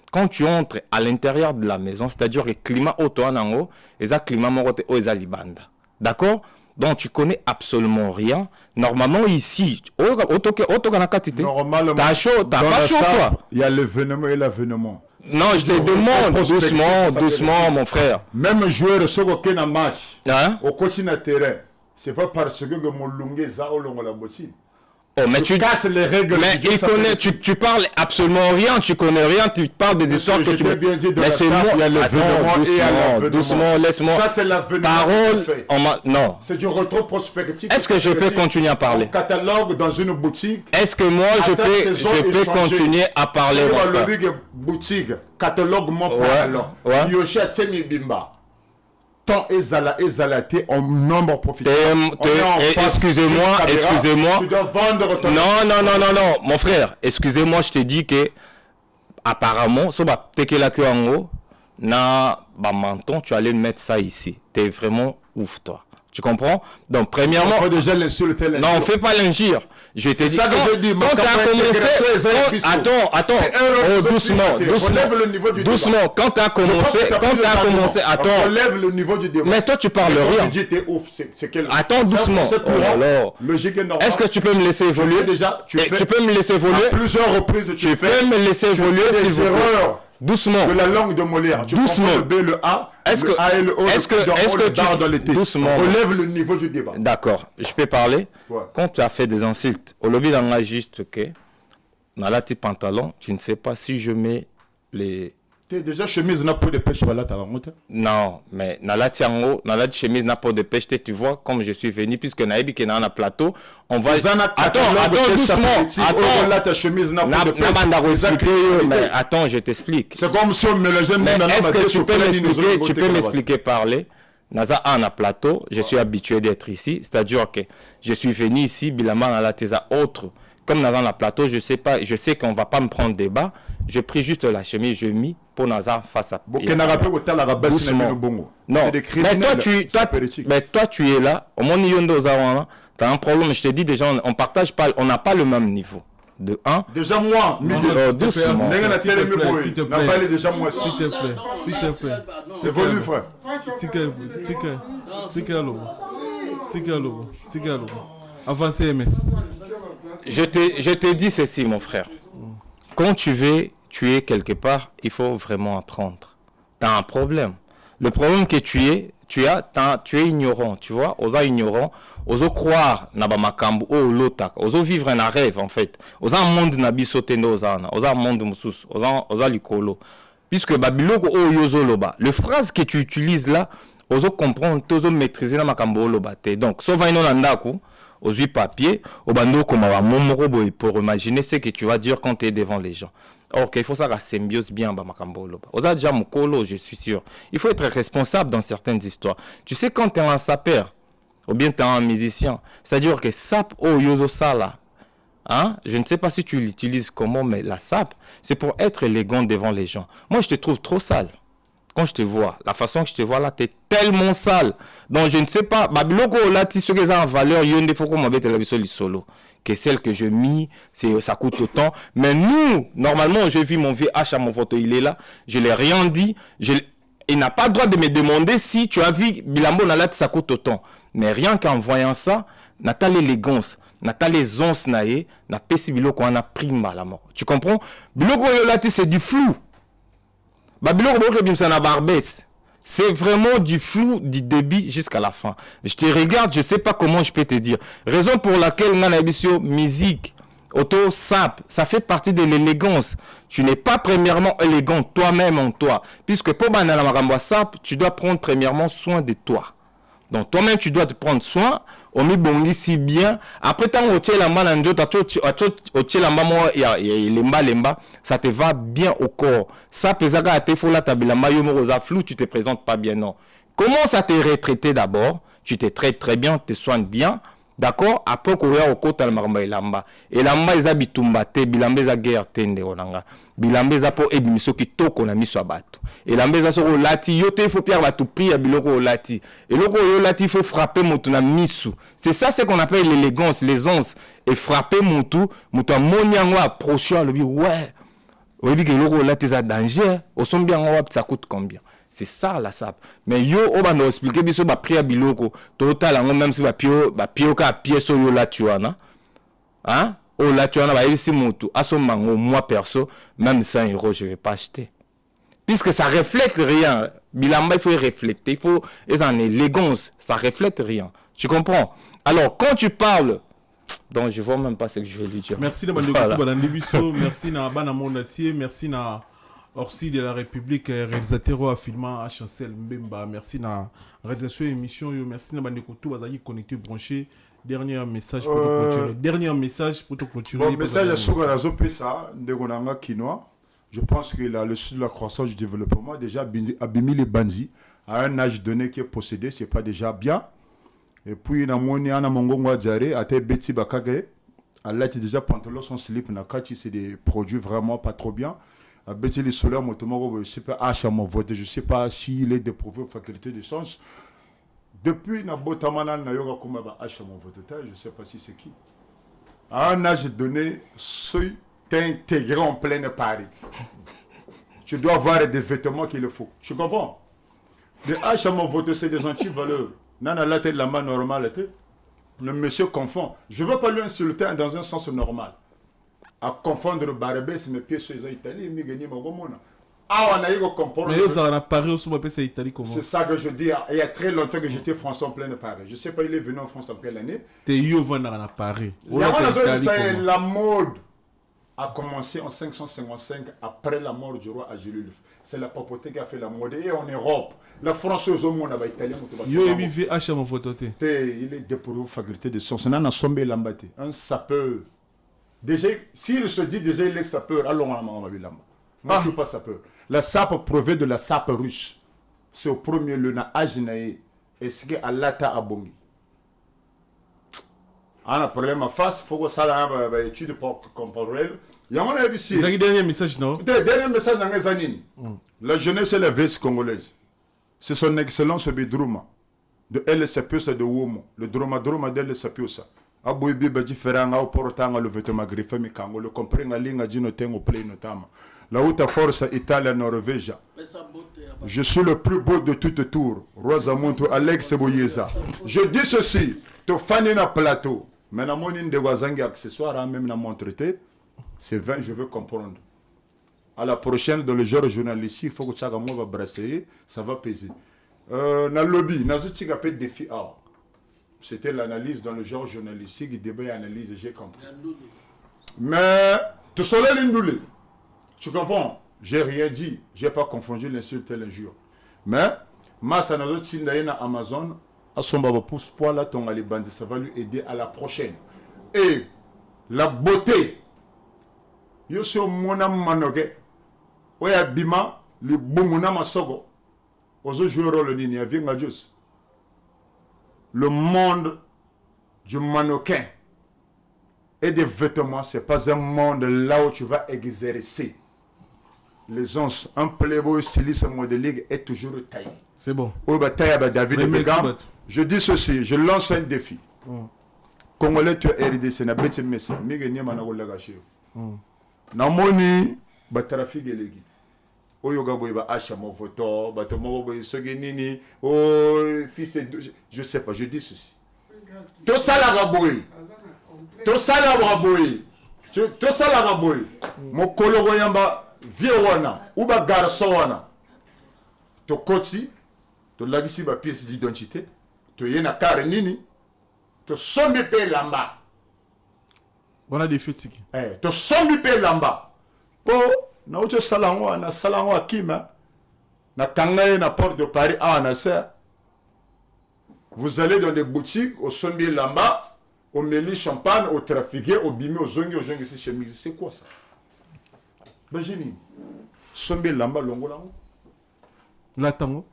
Speaker 4: Quand tu entres à l'intérieur de la maison, c'est-à-dire le climat auto-anango, et le climat morote ou libanda. D'accord? Donc tu connais absolument rien. Normalement ici,
Speaker 2: normalement,
Speaker 4: t'as pas chaud quoi.
Speaker 2: Il y a l'événement et l'avénement.
Speaker 4: Non, je te demande doucement, mon frère.
Speaker 2: Même joueur, ce qu'on a match, au coach na terrain. C'est pas parce que mon longue ça au long la bottine.
Speaker 4: Oh, mais tu
Speaker 2: casses les règles.
Speaker 4: Mais il connaît, tu parles absolument rien, tu connais rien, tu parles des histoires que tu veux.
Speaker 2: Bien dit de la
Speaker 4: Laisse-moi,
Speaker 2: il y a
Speaker 4: attends, doucement, laisse-moi.
Speaker 2: Ça, c'est l'avenir.
Speaker 4: Parole, non.
Speaker 2: C'est du retour prospectif.
Speaker 4: Est-ce que je peux continuer à parler?
Speaker 2: Catalogue dans une boutique.
Speaker 4: Est-ce que moi, je peux continuer à parler, mon frère?
Speaker 2: Boutique, catalogue, mon
Speaker 4: frère. Ouais.
Speaker 2: Yoshi Tchemi Bimba. Tant ezalaté en nombre profitable.
Speaker 4: Excusez-moi.
Speaker 2: Tu dois vendre ton...
Speaker 4: Non, mon frère, excusez-moi, je te dis que apparemment, so ba tekela que en haut, na ba menton, tu allais mettre ça ici. T'es vraiment ouf, toi. Tu comprends? Donc, premièrement...
Speaker 2: On peut déjà l'insulter.
Speaker 4: Non, on ne fait pas l'injure. Je te dis,
Speaker 2: ça que je dis.
Speaker 4: Quand tu as commencé... Attends. Oh, doucement. Quand tu as commencé... Attends.
Speaker 2: On relève le niveau du débat.
Speaker 4: Mais toi, tu parles rien. Attends, doucement.
Speaker 2: Logique et normale.
Speaker 4: Est-ce que tu peux me laisser évoluer? Tu peux me laisser évoluer?
Speaker 2: À plusieurs reprises,
Speaker 4: tu peux me laisser évoluer, s'il vous plaît. Doucement.
Speaker 2: De la langue de Molière.
Speaker 4: Doucement.
Speaker 2: Le B, le A, le A et le O,
Speaker 4: est-ce que tu
Speaker 2: dans l'été.
Speaker 4: Doucement.
Speaker 2: Relève le niveau du débat.
Speaker 4: D'accord. Je peux parler?
Speaker 2: Ouais.
Speaker 4: Quand tu as fait des insultes, au lobby dans la juste que dans la petite pantalon, tu ne sais pas si je mets les...
Speaker 2: T'es déjà chemise n'a pas de pêche voilà ta honte.
Speaker 4: Non, mais dans la tiango, dans la chemise n'a pas de pêche, tu vois comme je suis venu puisque naïbi qui est dans un plateau, on va
Speaker 2: attends doucement. Attends là ta chemise n'a pas de pêche.
Speaker 4: Mais attends, je t'explique.
Speaker 2: C'est comme si on mélangeait
Speaker 4: mais est-ce que tu peux m'expliquer parler? Naza a un plateau, je suis habitué d'être ici, c'est-à-dire que je suis venu ici bilamment dans la tesa autre. Comme Naza la plateau, je sais qu'on va pas me prendre débat. J'ai pris juste la chemise, je mis pour Naza face à. Non. Mais toi tu es là. Au monde tu as un problème. Je te dis déjà, on partage pas, on n'a pas le même niveau. De 1.
Speaker 2: Déjà moi,
Speaker 3: doucement.
Speaker 2: S'il te plaît. Déjà moi,
Speaker 3: s'il te plaît.
Speaker 2: C'est volu, frère.
Speaker 3: Avancez, MS.
Speaker 4: Je te dis ceci, mon frère. Quand tu veux tuer quelque part, il faut vraiment apprendre. Tu as un problème. Le problème que tu es ignorant, tu vois. Osa ignorant, osa croire na ba makambu o lotak, osa vivre un rêve en fait. Osa un monde na bisotendo ozana, osa un monde musus, osa likolo. Puisque babiloko o yozoloba, le phrase que tu utilises là, osa comprendre, osa maîtriser na makambu o lobate. Donc, so va ino nandaku, aux 8 papiers, au bandeau comme à mon robot pour imaginer ce que tu vas dire quand tu es devant les gens. Ok, il faut ça la symbiose bien bah makambolo. Oza déjà mukolo, je suis sûr. Il faut être responsable dans certaines histoires. Tu sais quand tu es un sapeur ou bien tu es un musicien, c'est-à-dire que sap o yozo sala. Hein? Je ne sais pas si tu l'utilises comment, mais la sap, c'est pour être élégant devant les gens. Moi, je te trouve trop sale. Quand je te vois, la façon que je te vois là, tu es tellement sale. Donc, je ne sais pas. Babiloko, là, tu sais que ça a en valeur, il y a une fois qu'on m'a la solo. Que celle que je mis, ça coûte autant. Mais nous, normalement, j'ai vu mon vieux H à mon photo, il est là. Je ne l'ai rien dit. Il n'a pas le droit de me demander si tu as vu Bilambo là, ça coûte autant. Mais rien qu'en voyant ça, n'a pas l'élégance. N'a pas les onces naïe, n'a pas si Biloko en a pris mal à mort. Tu comprends? Biloko là, c'est du flou. C'est vraiment du flou du début jusqu'à la fin. Je te regarde, je ne sais pas comment je peux te dire. Raison pour laquelle on a l'émission musique, auto, sap, ça fait partie de l'élégance. Tu n'es pas premièrement élégant toi-même en toi. Puisque pour Banana Maramba sap, tu dois prendre premièrement soin de toi. Donc toi-même, tu dois te prendre soin. On met bon si bien. Après, tant au lemba, ça te va bien au corps. Ça pesaga à te fola tabilamba yomorosa flou, tu te présentes pas bien, non. Comment ça t'est retraité d'abord? Tu te traites très bien, tu te soignes bien. D'accord? Après, courir au côté de maramba elamba. Elamba eza bitumba te, bilamba eza guerre tende onanga. Bilamba eza po ebimiso ki toko na miso abato. Elamba eza soko lati, yote il faut pierre batu priya biloko lati. Et loko yo lati, il faut frapper mutu na misu. C'est ça ce qu'on appelle l'élégance, les onces. Et frapper mutu a moniango approchant, le bi ouais. Oui, que loko lati eza danger. Au son bien ça coûte combien? C'est ça la sap. Mais yo on va expliquer biso ba priya biloko. Total même si ba pio ka pièce yo la tu vois, hein? Oh là tu as ba ici moto. À son mango moi perso, même 100 € je vais pas acheter. Puisque ça reflète rien. Bilamba il faut refléter, il faut être en élégance, ça reflète rien. Tu comprends? Alors, quand tu parles... Donc, je vois même pas ce que je vais lui dire.
Speaker 3: Merci de voilà. Merci na Bana Mondacier, merci na Orsi de la République, réalisateur au film à Chancel Mbemba, merci na réalisation émission, merci na Bande Koto, Bazaki connecté branché. Dernier message pour te clôturer. Dernier message pour te clôturer.
Speaker 2: Bon, message à Sougarazo Pesa, Ndegonanga Kinois. Je pense qu'il a le sud de la croissance du développement. Déjà, Abimi les bandits, à un âge donné qui est possédé, c'est pas déjà bien. Et puis, na moni ana mongongo adjare, ate beti bakage, à l'âge déjà pantalon son slip na kati, c'est des produits vraiment pas trop bien. À beti les solaires, motomo, je sais pas, à mon vote, je sais pas s'il est dépourvu de faculté de sens. Depuis na botamana na yoga kuma ba à mon vote, je sais pas si c'est qui. À un âge donné, ceux t'intégrer en plein Paris. Tu dois avoir des vêtements qu'il faut. Tu comprends? Les H à mon vote, c'est des anti-valeurs. Nana la tête la main normale. Le monsieur confond. Je ne veux pas lui insulter dans un sens normal. À confondre Barbès, mes pieds sur les Italiens, mais gagner mon gomona. Ah, on a eu à comprendre.
Speaker 3: Mais ça a Paris aussi, c'est Italie comment?
Speaker 2: C'est ça que je dis. Il y a très longtemps que j'étais français en pleine Paris. Je ne sais pas, il est venu en France en quelle année.
Speaker 3: T'es à Paris.
Speaker 2: La mode a commencé en 555 après la mort du roi Agilulf. C'est la papauté qui a fait la mode. Et en Europe, la France au monde a italien.
Speaker 3: Il est
Speaker 2: dépourvu de faculté de sciences. On a sombé l'ambaté. Un sapeur. Déjà, s'il se dit déjà il est sapeur, allons à Moi, je ne suis pas sapeur. La sape provient de la sape russe. C'est au premier lieu na Ajinae. Est-ce que Allah t'a abongi? On a un problème en face, il faut que ça ait une étude temporelle. Il y a un ici.
Speaker 3: Dernier message, non?
Speaker 2: Dernier message dans les années. La jeunesse et la veste congolaise. C'est son excellence Bidrouma. De LSPOSA de Womo. Le Droma de LSPOSA. Abou Biba différent, au portant le vêtement griffé, mais quand on le comprend, la ligne a dit au play notamment. La haute force Italie Norvège. Je suis le plus beau de toute tour. Rosamonto Alex Boyeza. Je dis ceci. Tu fais un plateau. Mais dans mon de Wazangi accessoire, même dans mon traité, c'est 20, je veux comprendre. À la prochaine, dans le genre journalistique, il faut que chaque mois va brasser, ça va peser. Dans le lobby, dans ce qui appelle défi A. C'était l'analyse dans le genre journalistique, débat et analyse, j'ai compris. Mais, tu soleil l'indoulé. Tu comprends? J'ai rien dit, j'ai pas confondu l'insulte et l'injure. Mais, Massa dans notre Amazon, à son baba pousse poil là, ton alibandi, ça va lui aider à la prochaine. Et la beauté, yo suis mon âme manogue, oya bima, le bunguna masogo, ozo jouer rôle nini, avec Ngadios. Le monde du mannequin et des vêtements, c'est pas un monde là où tu vas exercer. Les ons, un playboy styliste modélique est toujours taillé.
Speaker 3: C'est bon.
Speaker 2: David Begam. Je dis ceci, je lance un défi. Congolais, tu es RDC, na bête messi, mige nyama na gola gashi. Na moni ba trafic elegi. Oyo gabo ba acha mo photo, ba to mo boy soge nini, oh fils de je sais pas, je dis ceci. To sala gaboy. To sala gaboy. To sala gaboy. Mo kologo yamba vie wana ou ba garçon wana. To koti, to lagisi ba pièce d'identité. Tu es na kare nini, tu sommes pe lamba.
Speaker 3: On a des fêtes.
Speaker 2: Tu sommes pe lamba. Po na uche salangwa akima na kangaye na porte de Paris à Anassa. Vous allez dans des boutiques au sommet lamba, au méli champagne, au trafiqué, au bimi, au zongi, c'est chemise. C'est quoi ça? Benjamin. Sommet lamba longo lango.
Speaker 3: La tango.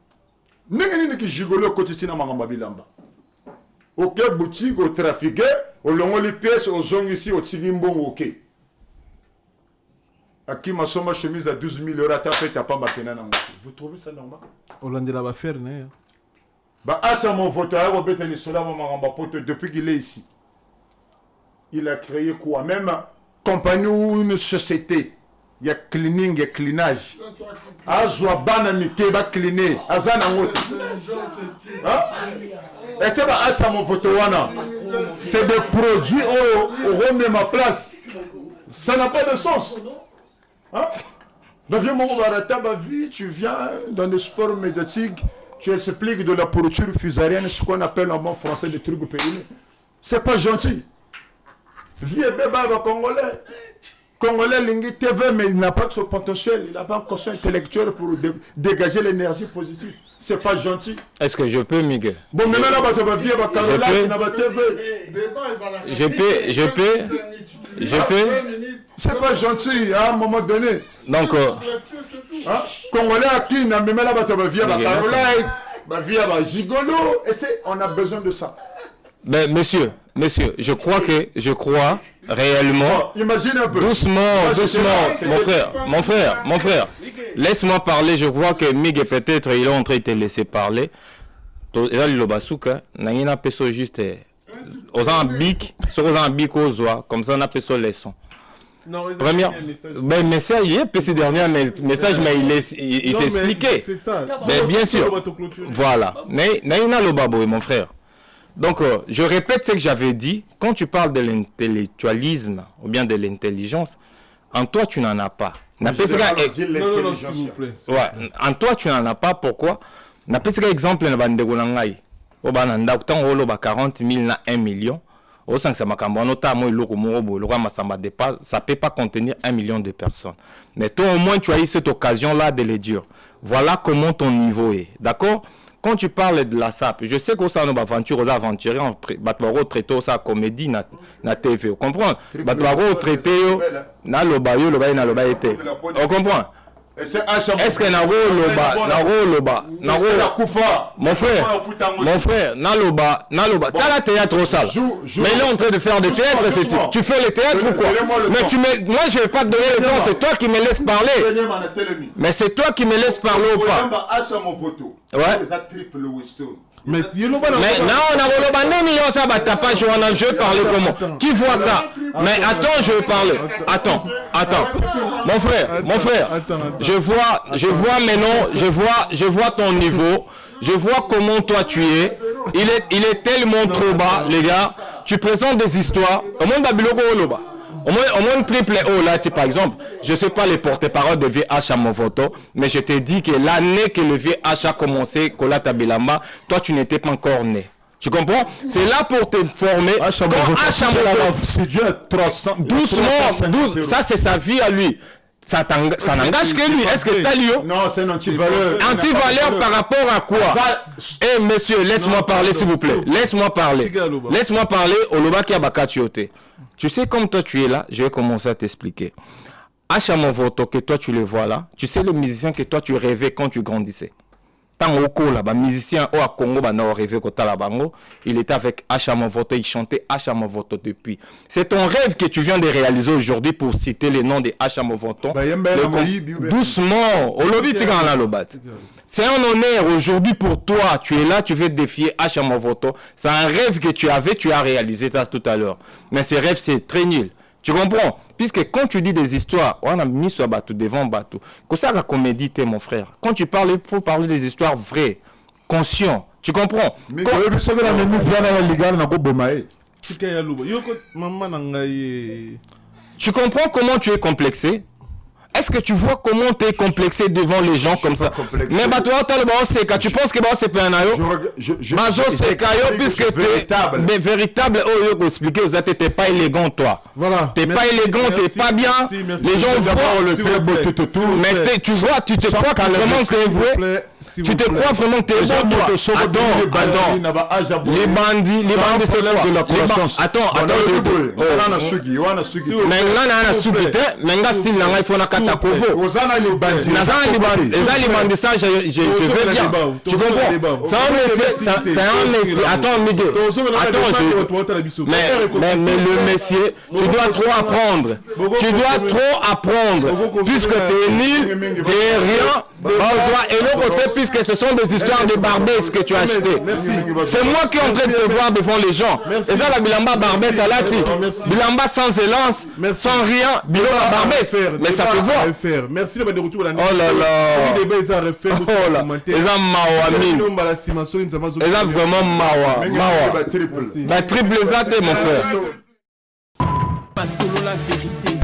Speaker 2: Nengeni ki jigolo kotisi na mangamba bilamba. Ok boutique au trafiqué, au longo les pièces au zong ici au tigimbongo ok. Aki ma soma chemise à 12 000 € t'as pas bakena na. Vous trouvez ça normal?
Speaker 3: Hollande la va faire né.
Speaker 2: Bah asa mon voteur Robert Nisola mangamba pote depuis qu'il est ici. Il a créé quoi? Même compagnie ou une société. Il y a cleaning, il y a cleanage. Azwa bana mike ba cleaner. Azana ngote. Et c'est pas asa mon photo wana. C'est des produits au remet ma place. Ça n'a pas de sens. Hein? Dans vie mon barata ba vie, tu viens dans le sport médiatique, tu expliques de la pourriture fusarienne, ce qu'on appelle en bon français des trucs périmés. C'est pas gentil. Vieux bébé congolais. Congolais Lingui TV, mais il n'a pas ce potentiel, il n'a pas un quotient intellectuel pour dégager l'énergie positive. C'est pas gentil.
Speaker 4: Est-ce que je peux, Miguel?
Speaker 2: Bon, mais maintenant, tu vas vivre à
Speaker 4: Je peux.
Speaker 2: C'est pas gentil, à un moment donné.
Speaker 4: Donc,
Speaker 2: Congolais à qui n'a même là, tu vas vivre à Caroline, tu vas vivre à Gigolo, et on a besoin de ça.
Speaker 4: Ben, monsieur, je crois réellement.
Speaker 2: Imagine un peu.
Speaker 4: Doucement, mon frère. Laisse-moi parler. Je crois que Miguel peut-être il est en train de te laisser parler. Et là, le basuka, n'a pas juste. Aux ambiques, sur aux ambiques aux oies, comme ça on a pas sur les sons. Première, ben message, il y a petit dernier message, mais il s'est expliqué.
Speaker 3: C'est ça.
Speaker 4: Ben, bien sûr. Voilà. Mais n'a le babo, mon frère. Donc, je répète ce que j'avais dit. Quand tu parles de l'intellectualisme ou bien de l'intelligence, en toi, tu n'en as pas.
Speaker 3: Non, s'il vous plaît.
Speaker 4: Ouais, en toi, tu n'en as pas. Pourquoi? N'a pas exemple de bandego nangai. Au bananda, tant au loba 40 000 na 1 million. Au sens que ça peut pas contenir 1 million de personnes. Mais toi, au moins, tu as eu cette occasion-là de le dire. Voilà comment ton niveau est. D'accord? Quand tu parles de la SAP, je sais que ça nous aventure aux aventuriers, on va traiter ça comédie na TV. Vous comprenez? On va traiter na lobayo na lobayete. On comprend? Est-ce que na loba mon frère na loba t'as la théâtre au salle, mais il est en train de faire des théâtres. Tu fais les théâtres ou quoi? Mais moi je vais pas te donner le temps, c'est toi qui me laisses parler. Mais c'est toi qui me laisses parler ou pas? Ouais.
Speaker 3: Mais
Speaker 4: non, je vais parler comment? Qui voit ça? Mais attends, je vais parler. Attends. Mon frère. Je vois maintenant, je vois ton niveau. Je vois comment toi tu es. Il est tellement trop bas, les gars. Tu présentes des histoires. Au monde au moins triple O là, par exemple, je ne sais pas les porte-parole de VH à mon photo, mais je te dis que l'année que le VH a commencé, Kolata Bilamba, toi tu n'étais pas encore né. Tu comprends? C'est là pour te former.
Speaker 2: C'est Dieu 300.
Speaker 4: Doucement, ça c'est sa vie à lui. Ça n'engage que lui. Est-ce que t'as lu?
Speaker 2: Non, c'est un antivaleur.
Speaker 4: Antivaleur par rapport à quoi? Eh monsieur, laisse-moi parler s'il vous plaît. Laisse-moi parler au Loba qui a bakatiote. Tu sais comme toi tu es là, je vais commencer à t'expliquer. Achamovoto que toi tu le vois là, tu sais le musicien que toi tu rêvais quand tu grandissais. Tant au Congo là, musicien au Congo rêvé quand la bango, il était avec Achamovoto, il chantait Achamovoto depuis. C'est ton rêve que tu viens de réaliser aujourd'hui pour citer les noms de Achamovoto. Doucement, au lobby tigana lobat. C'est un honneur aujourd'hui pour toi. Tu es là, tu veux défier Achamovoto. C'est un rêve que tu avais, tu as réalisé ça tout à l'heure. Mais ce rêve, c'est très nul. Tu comprends? Puisque quand tu dis des histoires, on a mis sur bateau devant bateau. Que ça la comédie, mon frère. Quand tu parles, il faut parler des histoires vraies, conscientes. Tu comprends? Tu comprends comment tu es complexé? Est-ce que tu vois comment tu es complexé devant les gens comme ça? Mais bah toi, tu penses que c'est pas un ayo? C'est puisque tu es véritable. Oh, yo, expliquer aux autres, t'es pas élégant, toi.
Speaker 3: Voilà.
Speaker 4: T'es pas élégant, t'es pas bien. Les gens voient le très beau tout. Mais tu vois, tu te crois vraiment que t'es vrai. Tu te crois vraiment que t'es bon, toi. Attends. Les bandits, c'est quoi? Attends. Mais là, style, il faut nazana libandi ça je vais bien. Tu comprends? C'est un messier. Attends Miguel. Mais le messier, tu dois trop apprendre. Puisque tu es nul, tu es rien. Et l'autre côté, puisque ce sont des histoires de Barbès que tu as acheté. C'est moi qui est en train de te voir devant les gens. Et ça la Bilamba Barbès à la Bilamba sans élance, sans rien, Bilamba Barbès. Mais ça se voit.
Speaker 3: Merci de retour à la
Speaker 4: oh là là.
Speaker 3: Oh là.
Speaker 4: Les hommes mawa. Les hommes vraiment mawa. Triple ça, mon frère.
Speaker 9: Pas solo la vérité.